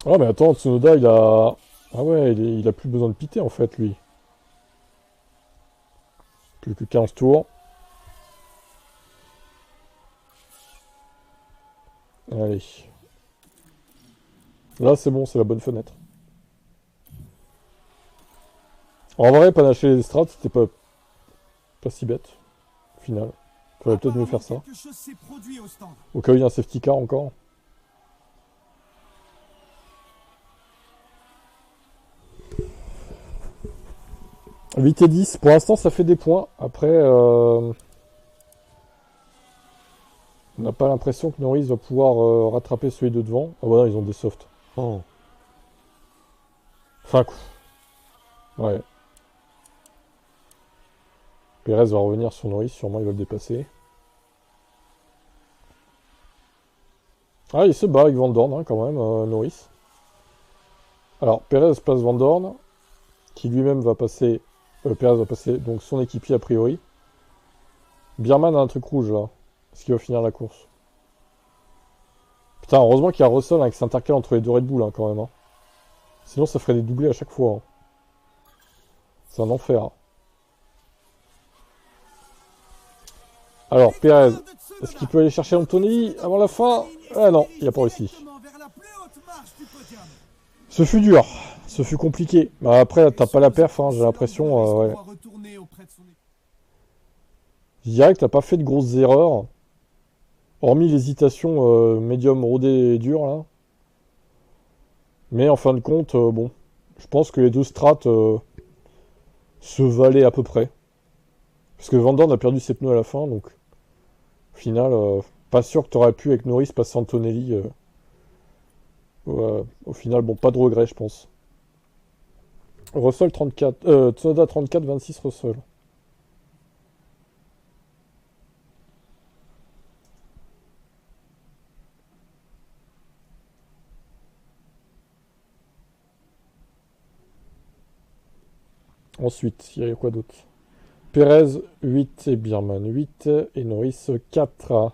Ah, mais attends, Tsunoda, il a... Ah ouais, il a plus besoin de piter, en fait, lui. Plus que 15 tours. Allez. Là, c'est bon, c'est la bonne fenêtre. En vrai, panacher les strats, c'était pas si bête, final. Faudrait peut-être mieux faire ça. Quelque chose s'est produit au stand. Au cas où il y a un safety car encore. « 8 et 10. Pour l'instant, ça fait des points. Après, on n'a pas l'impression que Norris va pouvoir rattraper celui de devant. Ah ouais, ils ont des softs. Oh. Enfin, ouais. Perez va revenir sur Norris. Sûrement, il va le dépasser. Ah, il se bat avec Van Dorn, hein, quand même, Norris. Alors, Perez passe Van Dorn, qui lui-même va passer... Perez va passer donc son équipier a priori. Bierman a un truc rouge là. Est-ce qu'il va finir la course? Putain, heureusement qu'il y a Russell avec s'intercale entre les deux Red Bull hein, quand même. Hein. Sinon ça ferait des doublés à chaque fois. Hein. C'est un enfer. Alors, Perez, est-ce qu'il peut aller chercher Anthony avant la fin? Ah non, il n'a pas réussi. Ce fut dur. Ce fut compliqué. Bah, après, t'as pas la perf, hein, j'ai l'impression. Ouais. Je dirais que t'as pas fait de grosses erreurs. Hormis l'hésitation médium rodée et dure, là. Mais en fin de compte, bon. Je pense que les deux strats se valaient à peu près. Parce que Van Dorn a perdu ses pneus à la fin, donc... Au final, pas sûr que t'aurais pu, avec Norris, passer Antonelli. Au final, bon, pas de regret, je pense. Russell 34, Tsunoda 34, 26 Russell. Ensuite, il y a quoi d'autre? Perez 8 et Bierman 8 et Norris 4.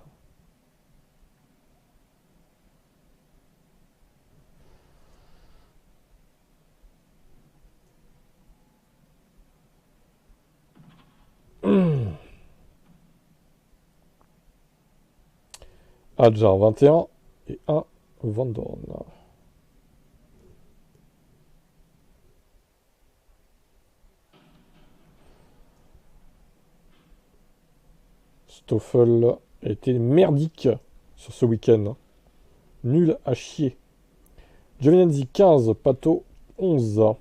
Adjar 21 et 1 Van Dorn. Stoffel a été merdique sur ce week-end. Nul à chier. Giovinazzi 15, Pato 11.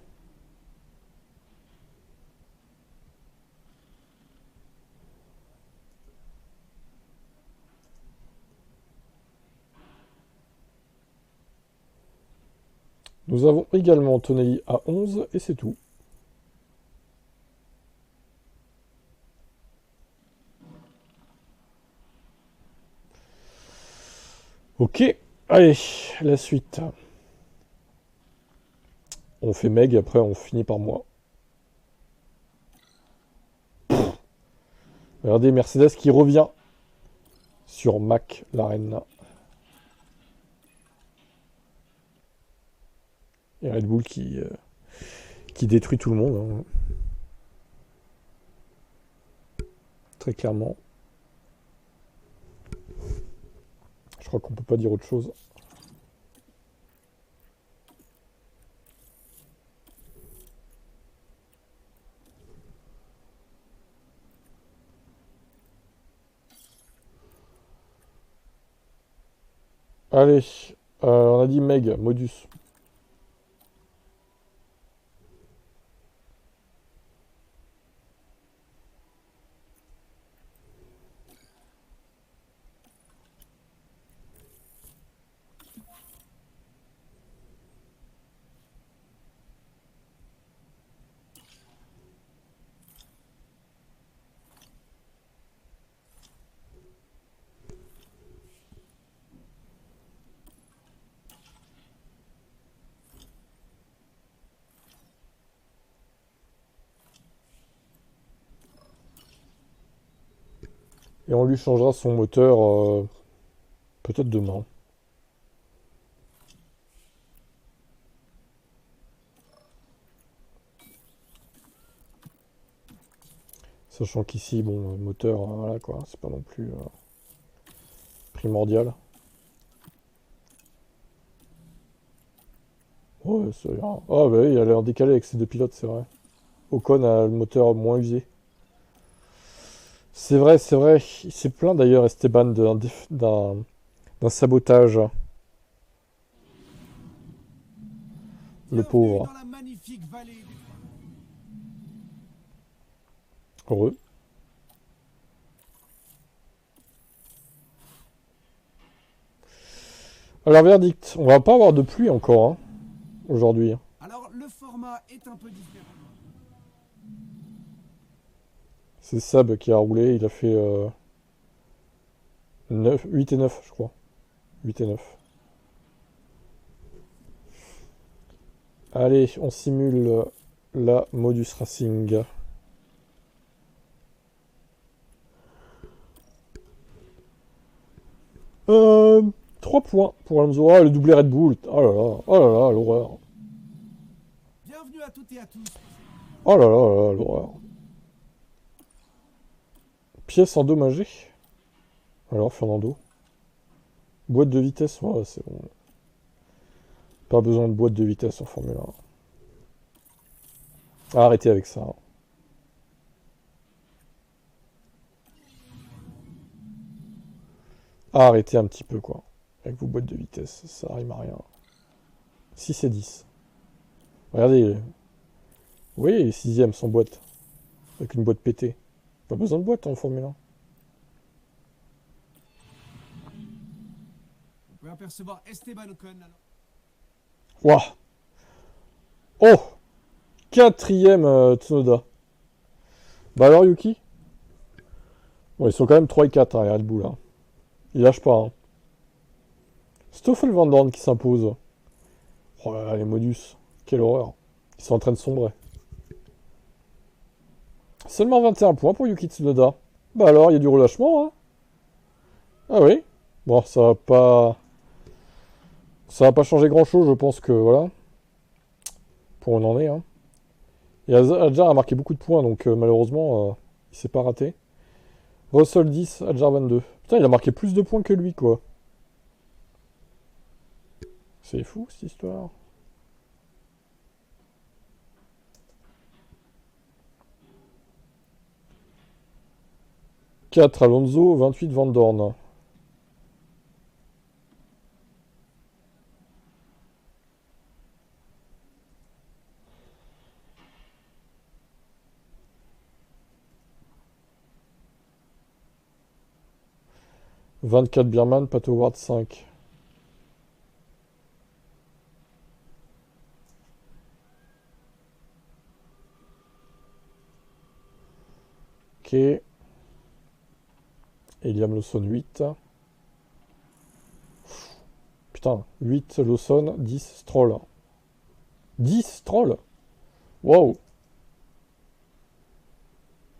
Nous avons également Antonelli à 11 et c'est tout. Ok, allez, la suite. On fait Meg, après on finit par moi. Regardez Mercedes qui revient sur McLaren. Et Red Bull qui détruit tout le monde. Hein. Très clairement. Je crois qu'on peut pas dire autre chose. Allez, on a dit Meg, Modus. Et on lui changera son moteur peut-être demain. Sachant qu'ici, bon, le moteur, voilà quoi, c'est pas non plus primordial. Ouais, c'est rien. Ah bah oui, il a l'air décalé avec ses deux pilotes, c'est vrai. Ocon a le moteur moins usé. C'est vrai. Il s'est plaint d'ailleurs, Esteban, d'un sabotage. Le Bienvenue pauvre. dans la magnifique vallée des Trois. Heureux. Alors, verdict. On va pas avoir de pluie encore, hein, aujourd'hui. Alors, le format est un peu différent. C'est Sab qui a roulé. Il a fait 8 et 9, je crois. 8 et 9. Allez, on simule la Modus Racing. 3 points pour Alonso. Ah, le doublé Red Bull. Oh là là, l'horreur. Bienvenue à toutes et à tous. Oh là là, là, l'horreur. Pièce endommagée. Alors, Fernando. Boîte de vitesse, ouais, c'est bon. Pas besoin de boîte de vitesse en Formule 1. Arrêtez avec ça. Arrêtez un petit peu, quoi. Avec vos boîtes de vitesse, ça rime à rien. 6 et 10. Regardez. Oui, 6ème sans boîte. Avec une boîte pétée. Pas besoin de boîte en Formule 1. Vous pouvez apercevoir Esteban Ocon. Alors. Ouah. Oh, 4ème Tsunoda. Bah alors Yuki. Bon, ils sont quand même 3 et 4, hein, les Red Bull. Hein. Ils lâchent pas. Hein. Stoffel Van Dorn qui s'impose. Oh là là, les Modus. Quelle horreur. Ils sont en train de sombrer. Seulement 21 points pour Yuki Tsunoda. Bah alors, il y a du relâchement. Hein. Ah oui. Bon, ça va pas... Ça va pas changer grand-chose, je pense que, voilà. Pour où on en est. Hein. Et Adjar a marqué beaucoup de points, donc malheureusement, il s'est pas raté. Russell 10, Adjar 22. Putain, il a marqué plus de points que lui, quoi. C'est fou, cette histoire. « 4 Alonso, 28 Van Dorn. » « 24 Birman, Pat Howard 5. » Ok. Eliam Lawson 8. Putain, 8 Lawson, 10 Stroll. 10 Stroll. Wow.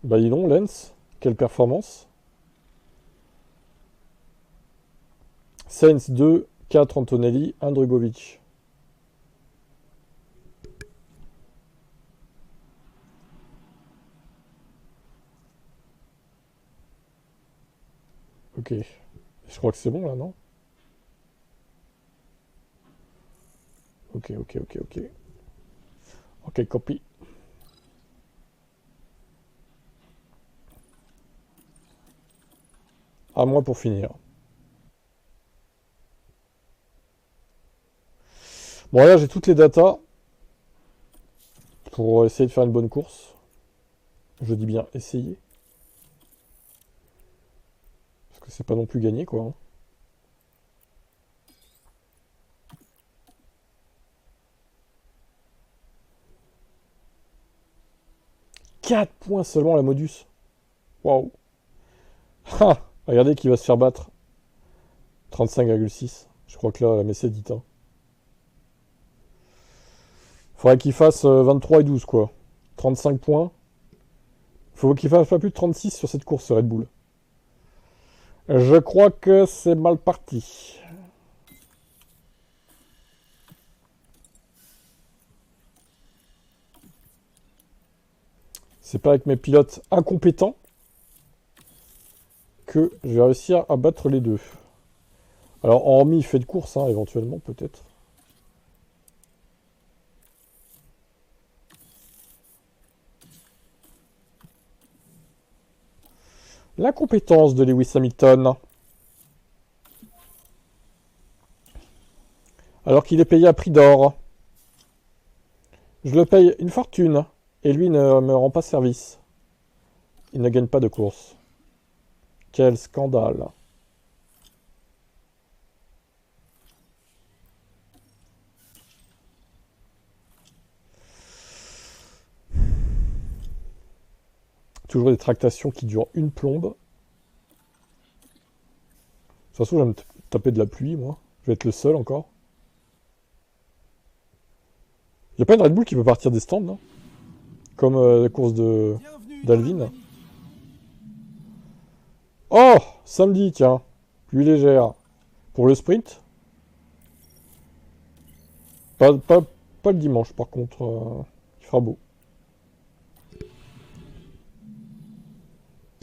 Bah dis donc, Lens, quelle performance. Sainz 2, 4 Antonelli, 1 Drugovic. Ok. Je crois que c'est bon là, non? Ok, ok, ok, ok. Ok, copy. À moi pour finir. Bon, là, j'ai toutes les datas pour essayer de faire une bonne course. Je dis bien essayer. Parce que c'est pas non plus gagné, quoi. Hein. « 4 points seulement la Modus. Waouh. Ah, regardez qui va se faire battre. 35,6. Je crois que là, la messe est dite. Hein. Faudrait qu'il fasse 23 et 12, quoi. 35 points. Faut qu'il fasse pas plus de 36 sur cette course, Red Bull. Je crois que c'est mal parti. C'est pas avec mes pilotes incompétents que je vais réussir à battre les deux. Alors, hormis fait de course, hein, éventuellement, peut-être. La compétence de Lewis Hamilton. Alors qu'il est payé à prix d'or. Je le paye une fortune. Et lui ne me rend pas service. Il ne gagne pas de course. Quel scandale. Toujours des tractations qui durent une plombe. De toute façon, je vais me taper de la pluie, moi. Je vais être le seul encore. Y a pas une Red Bull qui peut partir des stands, non? Comme la course de Bienvenue dans d'Alvin. la panique. Oh! Samedi, tiens. Plus légère. Pour le sprint? Pas le dimanche, par contre. Il fera beau.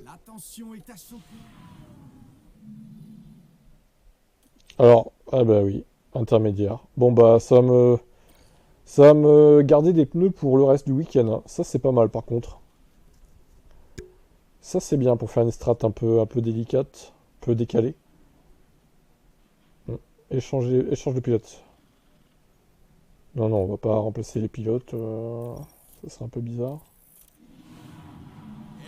La tension est à son pied. Alors, ah bah oui. Intermédiaire. Bon bah, ça va me garder des pneus pour le reste du week-end, hein. Ça, c'est pas mal, par contre. Ça, c'est bien pour faire une strat un peu délicate. Un peu décalée. Échange de pilote. Non, non, on va pas remplacer les pilotes. Ça serait un peu bizarre.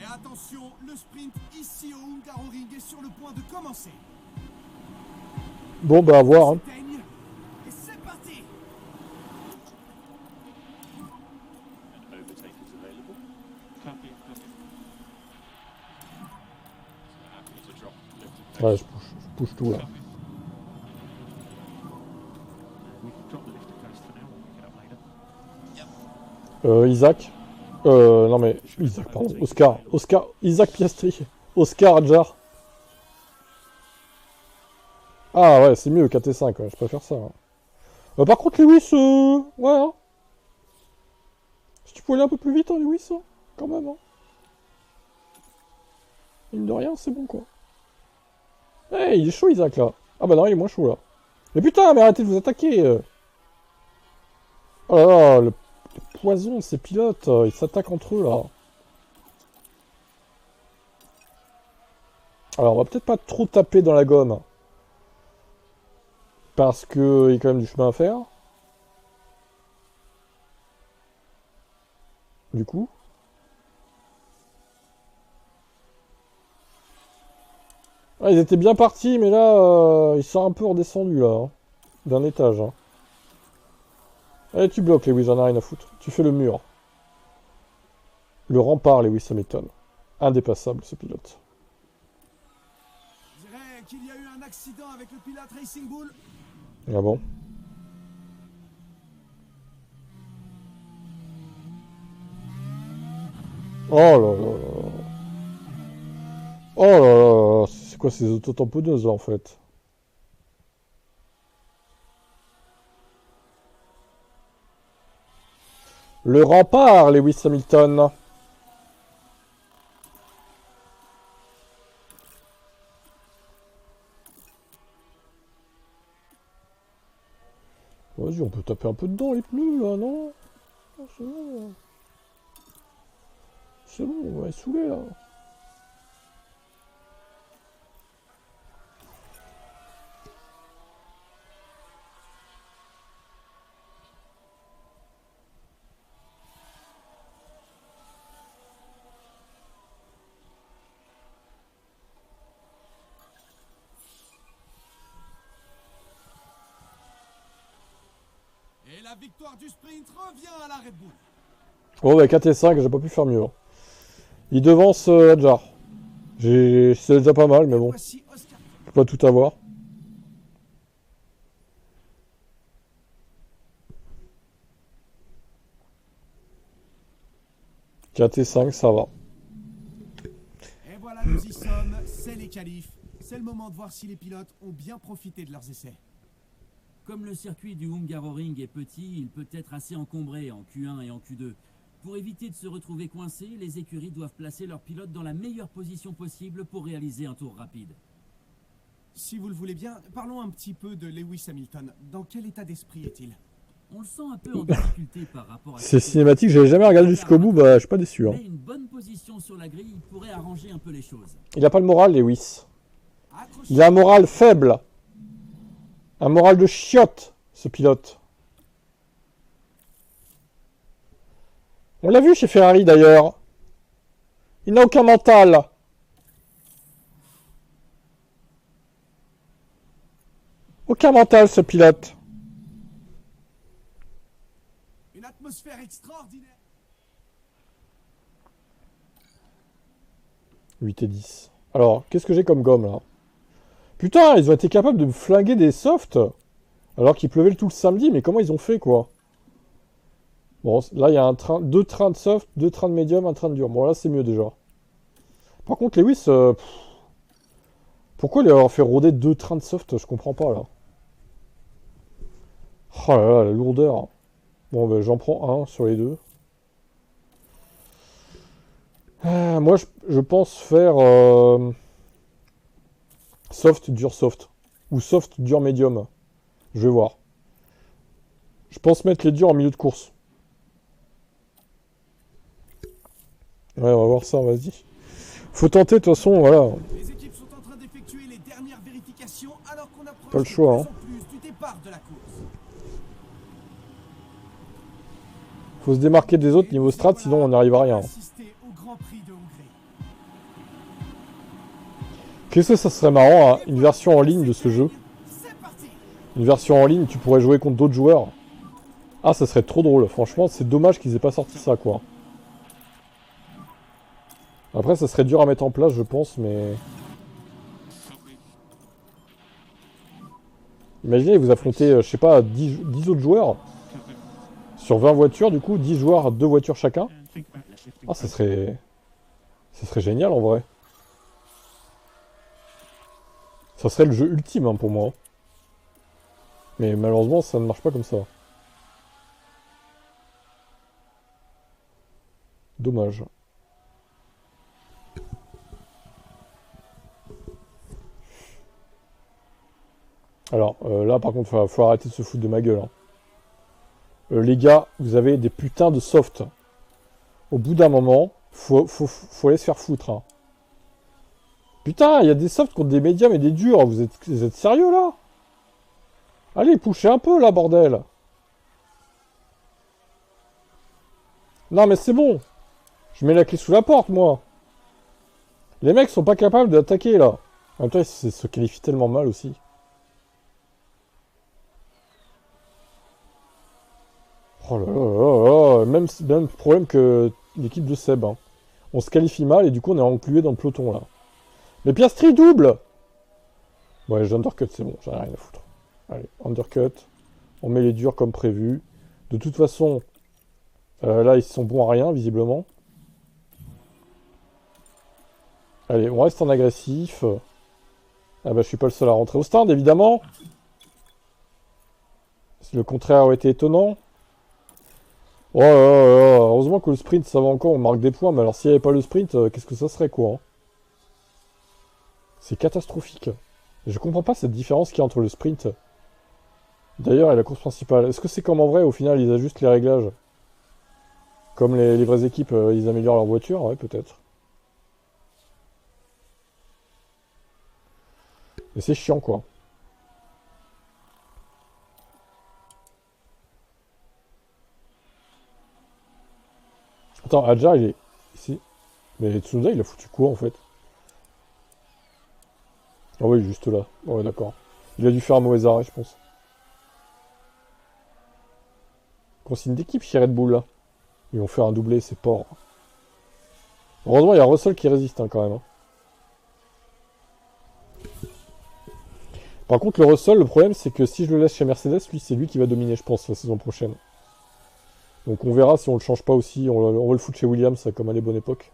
Et attention, le sprint ici au Hungaroring est sur le point de commencer. Bon, bah, à voir, hein. S'éteignent. Et c'est parti. An overtake is available. Copy, copy. So happy to drop lifted Ouais, coast. je pousse tout, là. Copy. We can drop the lifted coast for now, we'll pick it up later. Isaac. Non mais, Isaac, pardon. Oscar. Isaac Piastri. Oscar Adjar. Ah ouais, c'est mieux, 4T5, ouais, je préfère ça, hein. Par contre, Lewis, ouais, hein. Si tu pouvais aller un peu plus vite, hein, Lewis, hein, quand même, hein. Mine de rien, c'est bon, quoi. Hey, il est chaud, Isaac, là. Ah bah non, il est moins chaud, là. Mais putain, mais arrêtez de vous attaquer. Oh là là, le poison de ces pilotes, ils s'attaquent entre eux, là. Alors, on va peut-être pas trop taper dans la gomme. Parce que il y a quand même du chemin à faire. Du coup. Ah, ils étaient bien partis, mais là, ils sont un peu redescendus, là. Hein, d'un étage. Hein. Allez, tu bloques, Lewis, j'en ai rien à foutre. Tu fais le mur. Le rempart, Lewis Hamilton. Indépassable, ce pilote. Je dirais qu'il y a eu un accident avec le pilote Racing Bull. Ah bon? Oh là là là. Oh là là. C'est quoi ces autotamponneuses, là, en fait? Le rempart, Lewis Hamilton. Vas-y, on peut taper un peu dedans, les pneus, là, non? Oh, c'est bon. C'est bon, on va les saouler, là. Et la victoire du sprint revient à la Red Bull. Oh, bah 4 et 5, j'ai pas pu faire mieux. Hein. Il devance Adjar. C'est déjà pas mal, mais bon, Voici Oscar. je peux pas tout avoir. Quatre et 5, ça va. Et voilà, nous y sommes. C'est les qualifs. C'est le moment de voir si les pilotes ont bien profité de leurs essais. Comme le circuit du Hungaroring est petit, il peut être assez encombré en Q1 et en Q2. Pour éviter de se retrouver coincés, les écuries doivent placer leurs pilotes dans la meilleure position possible pour réaliser un tour rapide. Si vous le voulez bien, parlons un petit peu de Lewis Hamilton. Dans quel état d'esprit est-il? On le sent un peu en difficulté par rapport à... Ces cinématiques, j'avais jamais regardé jusqu'au bout, bah je suis pas déçu. Hein. Mais une bonne position sur la grille pourrait arranger un peu les choses. Il a pas le moral, Lewis. Accrochez- Il a un moral faible. Un moral de chiotte, ce pilote. On l'a vu chez Ferrari d'ailleurs. Il n'a aucun mental. Aucun mental, ce pilote. Une atmosphère extraordinaire. 8 et 10. Alors, qu'est-ce que j'ai comme gomme, là? Putain, ils ont été capables de me flinguer des softs alors qu'il pleuvait tout le samedi, mais comment ils ont fait, quoi? Bon, là, il y a un train, 2 trains de soft, 2 trains de médium, un train de dur. Bon, là, c'est mieux, déjà. Par contre, Lewis, pourquoi lui avoir fait rôder 2 trains de soft? Je comprends pas, là. Oh là là, la lourdeur. Bon, ben, j'en prends un sur les deux. Moi, je pense faire soft, dur, soft. Ou soft, dur, médium. Je vais voir. Je pense mettre les durs en milieu de course. Ouais, on va voir ça, vas-y. Faut tenter, de toute façon, voilà. Les équipes sont en train d'effectuer les dernières vérifications alors qu'on approche Pas le choix, de plus en plus du départ de la course. Faut se démarquer des autres niveau strat, sinon on n'arrive à rien. Assister au Grand Prix de Hongrie. Qu'est-ce que ça serait marrant, hein, une version en ligne de ce jeu? C'est parti. Une version en ligne, tu pourrais jouer contre d'autres joueurs. Ah, ça serait trop drôle. Franchement, c'est dommage qu'ils aient pas sorti ça, quoi. Après, ça serait dur à mettre en place, je pense, mais... Imaginez, vous affrontez, je sais pas, 10 autres joueurs. Sur 20 voitures, du coup, 10 joueurs, 2 voitures chacun. Ah, ça serait... Ça serait génial, en vrai. Ça serait le jeu ultime, hein, pour moi. Mais malheureusement, ça ne marche pas comme ça. Dommage. Alors, là, par contre, faut arrêter de se foutre de ma gueule. Hein. Les gars, vous avez des putains de soft. Au bout d'un moment, faut aller se faire foutre. Hein. Putain, il y a des softs contre des médiums et des durs. Vous êtes sérieux, là? Allez, poussez un peu, là, bordel. Non, mais c'est bon. Je mets la clé sous la porte, moi. Les mecs sont pas capables d'attaquer, là. En même temps, ils se qualifient tellement mal, aussi. Oh là là là là, même problème que l'équipe de Seb. Hein. On se qualifie mal et du coup on est inclus dans le peloton là. Mais Piastri double. Ouais, j'ai undercut, c'est bon, j'en ai rien à foutre. Allez, undercut. On met les durs comme prévu. De toute façon, là ils sont bons à rien visiblement. Allez, on reste en agressif. Ah bah je suis pas le seul à rentrer au stand évidemment. Le contraire aurait été étonnant. Oh là là là, heureusement que le sprint ça va encore, on marque des points, mais alors s'il n'y avait pas le sprint, qu'est-ce que ça serait quoi hein? C'est catastrophique. Je comprends pas cette différence qu'il y a entre le sprint. D'ailleurs et la course principale. Est-ce que c'est comme en vrai, au final ils ajustent les réglages? Comme les vraies équipes, ils améliorent leur voiture? Ouais, peut-être. Mais c'est chiant quoi. Attends, Adja, il est ici. Mais Tsunoda, il a foutu quoi, en fait? Ah oui, juste là. Ouais, d'accord. Il a dû faire un mauvais arrêt, je pense. Consigne d'équipe chez Red Bull, là. Ils vont faire un doublé, c'est porc. Heureusement, il y a Russell qui résiste, hein, quand même. Hein. Par contre, le Russell, le problème, c'est que si je le laisse chez Mercedes, lui, c'est lui qui va dominer, je pense, la saison prochaine. Donc on verra si on le change pas aussi. On va le foutre chez Williams, ça, comme à les bonnes époques.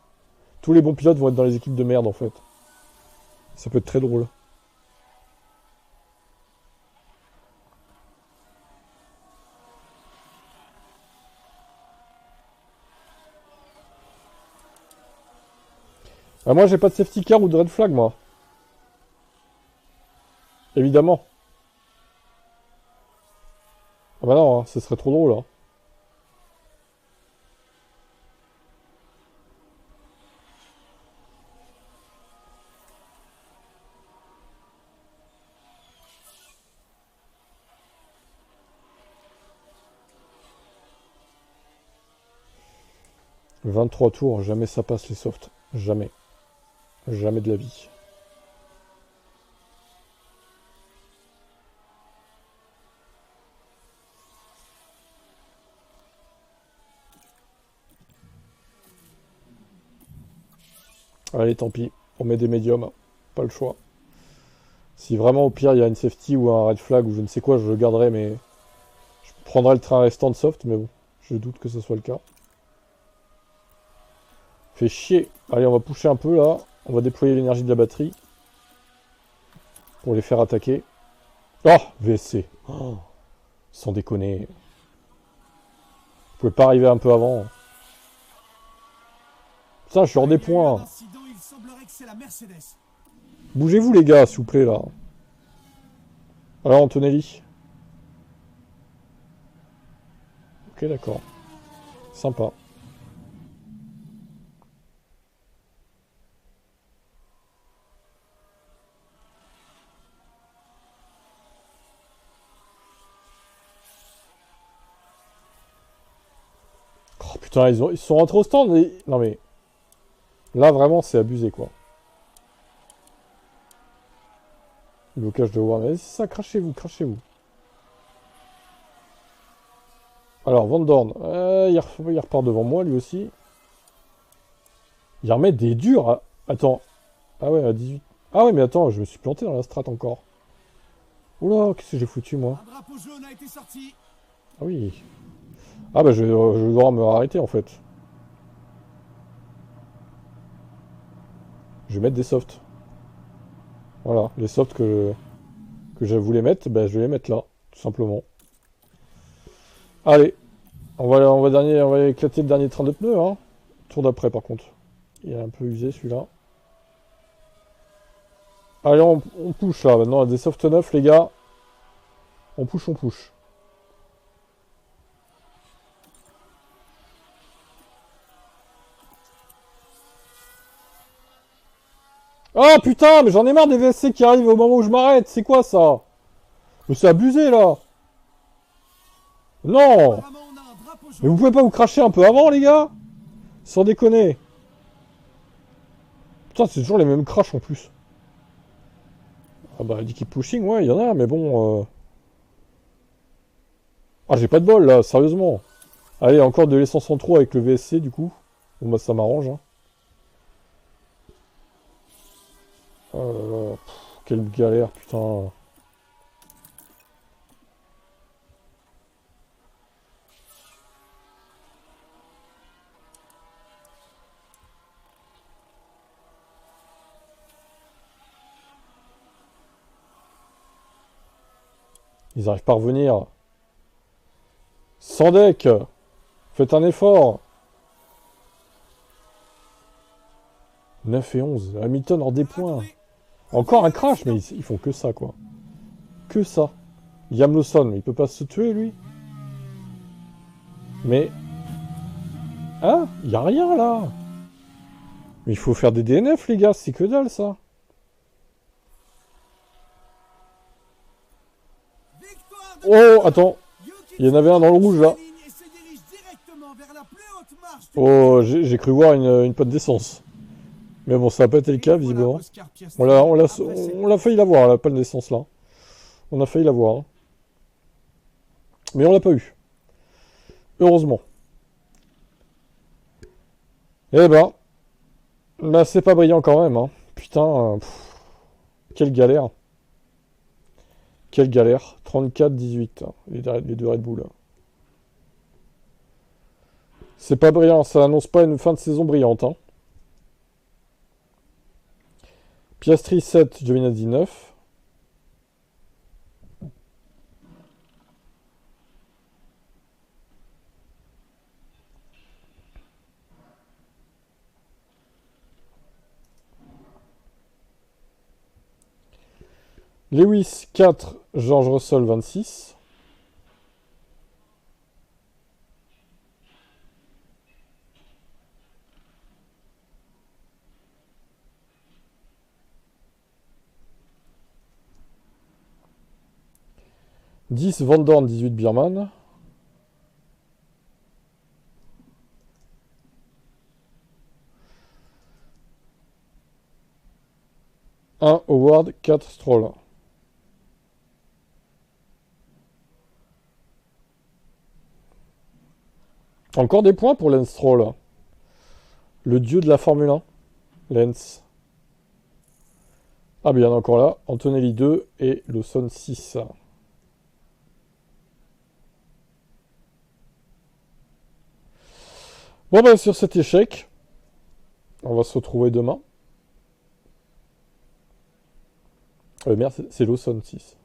Tous les bons pilotes vont être dans les équipes de merde, en fait. Ça peut être très drôle. Ah, moi, j'ai pas de safety car ou de red flag, moi. Évidemment. Ah bah non, hein, ce serait trop drôle, hein. « 23 tours, jamais ça passe les softs. Jamais. Jamais de la vie. » Allez, tant pis. On met des médiums. Pas le choix. Si vraiment au pire il y a une safety ou un red flag ou je ne sais quoi, je le garderai, mais je prendrai le train restant de soft, mais bon, je doute que ce soit le cas. Fait chier. Allez, on va pusher un peu là. On va déployer l'énergie de la batterie pour les faire attaquer. Oh, VSC. Oh, sans déconner. Vous pouvez pas arriver un peu avant. Putain, je suis hors des points. Il semblerait que c'est la Mercedes. Bougez-vous les gars, s'il vous plaît là. Alors Antonelli. Ok, d'accord. Sympa. Oh putain, ils sont rentrés au stand et... Non mais... Là vraiment c'est abusé quoi. Blocage de Warner. C'est ça, crachez-vous, crachez-vous. Alors, Van Dorn, il repart devant moi, lui aussi. Il remet des durs. Attends. Ah ouais, à 18. Ah ouais, mais attends, je me suis planté dans la strat encore. Oula, qu'est-ce que j'ai foutu, moi? Un drapeau jaune a été sorti. Ah oui. Ah bah, je vais devoir me arrêter, en fait. Je vais mettre des softs. Voilà, les softs que je voulais mettre, bah, je vais les mettre là, tout simplement. Allez. On va éclater le dernier train de pneus, hein. Tour d'après, par contre. Il est un peu usé, celui-là. Allez, on push, là. Maintenant, des soft 9, les gars. On push, on push. Oh, putain, mais j'en ai marre des VSC qui arrivent au moment où je m'arrête. C'est quoi, ça? Mais c'est abusé, là. Non. Apparemment, on a un drapeau jaune. Mais vous pouvez pas vous cracher un peu avant, les gars? Sans déconner. Putain, c'est toujours les mêmes crashs en plus. Ah bah, dit keep pushing, ouais, il y en a, mais bon... Ah, j'ai pas de bol, là, sérieusement. Allez, encore de l'essence en trop avec le VSC, du coup. Bon, bah, ça m'arrange, hein. Oh là là, quelle galère, putain. Ils arrivent pas à revenir. Sans deck. Faites un effort. 9 et 11. Hamilton hors des points. Encore un crash, mais ils font que ça, quoi. Que ça. Liam Lawson, mais il peut pas se tuer, lui. Mais... Hein? Y a rien, là. Mais il faut faire des DNF, les gars. C'est que dalle, ça. Victoire de Oh, attends. Yuki Il y en avait un dans le rouge, là. et se dirige directement vers la plus haute marche du Oh, j'ai cru voir une pote d'essence. Mais bon, ça n'a pas été le cas, Voilà visiblement. Oscar Piastri. On l'a failli l'avoir, la panne d'essence, là. On a failli l'avoir. Hein. Mais on l'a pas eu. Heureusement. Eh ben. Là, c'est pas brillant quand même. Hein. Putain. Quelle galère. Quelle galère. 34-18. Hein, les deux Red Bull. C'est pas brillant. Ça annonce pas une fin de saison brillante. Hein. Piastri 7, Giovinazzi 9. Lewis 4, George Russell 26. 10 Van Dorn, 18 Bierman. Un Howard, 4 Stroll. Encore des points pour Lance Stroll. Le dieu de la Formule 1. Lance. Ah, mais il y en a encore là. Antonelli 2 et Lawson 6. Bon, bah, sur cet échec, on va se retrouver demain. Merde, c'est Lawson 6.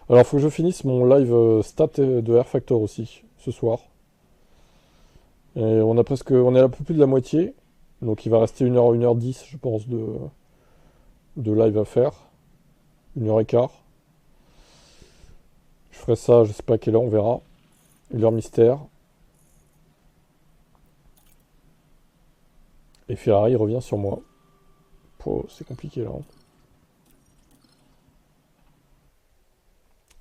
Alors, faut que je finisse mon live stat de R Factor aussi, ce soir. Et on est à un peu plus de la moitié. Donc il va rester 1h, 1h10, je pense, de live à faire. 1h15. Je ferai ça, je sais pas à quelle heure, on verra. L'heure mystère. Et Ferrari revient sur moi. Oh, c'est compliqué là.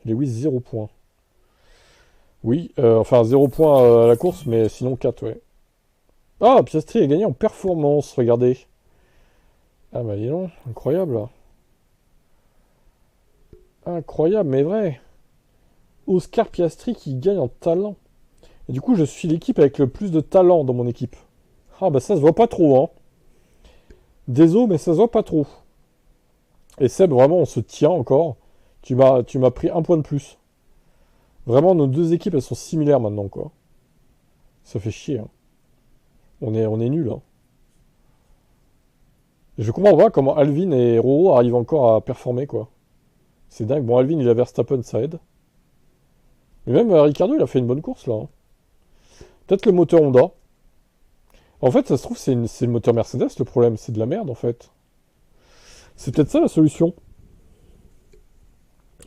Lewis 0 points. Oui, enfin 0 points à la course, mais sinon 4, ouais. Ah, Piastri a gagné en performance, regardez. Ah bah dis donc, incroyable. Incroyable, mais vrai. Oscar Piastri qui gagne en talent. Et du coup, je suis l'équipe avec le plus de talent dans mon équipe. Ah bah ça se voit pas trop, hein. Désolé, mais ça se voit pas trop. Et Seb, vraiment, on se tient encore. Tu m'as pris un point de plus. Vraiment, nos deux équipes, elles sont similaires maintenant, quoi. Ça fait chier, hein. On est nuls, hein. Je comprends pas comment Alvin et Roro arrivent encore à performer, quoi. C'est dingue. Bon, Alvin, il a Verstappen, ça aide. Mais même Ricardo, il a fait une bonne course, là, hein. Peut-être le moteur Honda. En fait, ça se trouve, c'est le moteur Mercedes, le problème. C'est de la merde, en fait. C'est peut-être ça, la solution.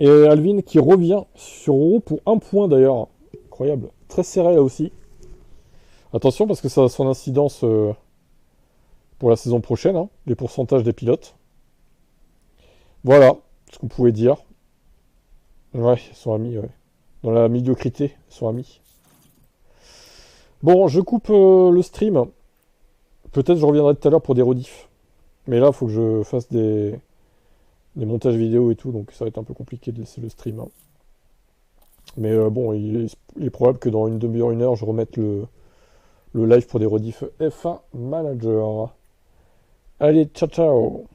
Et Alvin qui revient sur Roro pour un point, d'ailleurs. Incroyable. Très serré, là aussi. Attention, parce que ça a son incidence pour la saison prochaine, hein, les pourcentages des pilotes. Voilà ce qu'on pouvait dire. Ouais, ils sont amis, ouais. Dans la médiocrité, ils sont amis. Bon, je coupe le stream. Peut-être je reviendrai tout à l'heure pour des rediffs. Mais là, il faut que je fasse des montages vidéo et tout, donc ça va être un peu compliqué de laisser le stream, hein. Mais bon, il est probable que dans une demi-heure, 1 heure, je remette le live pour des rediffs F1 Manager. Allez, ciao ciao.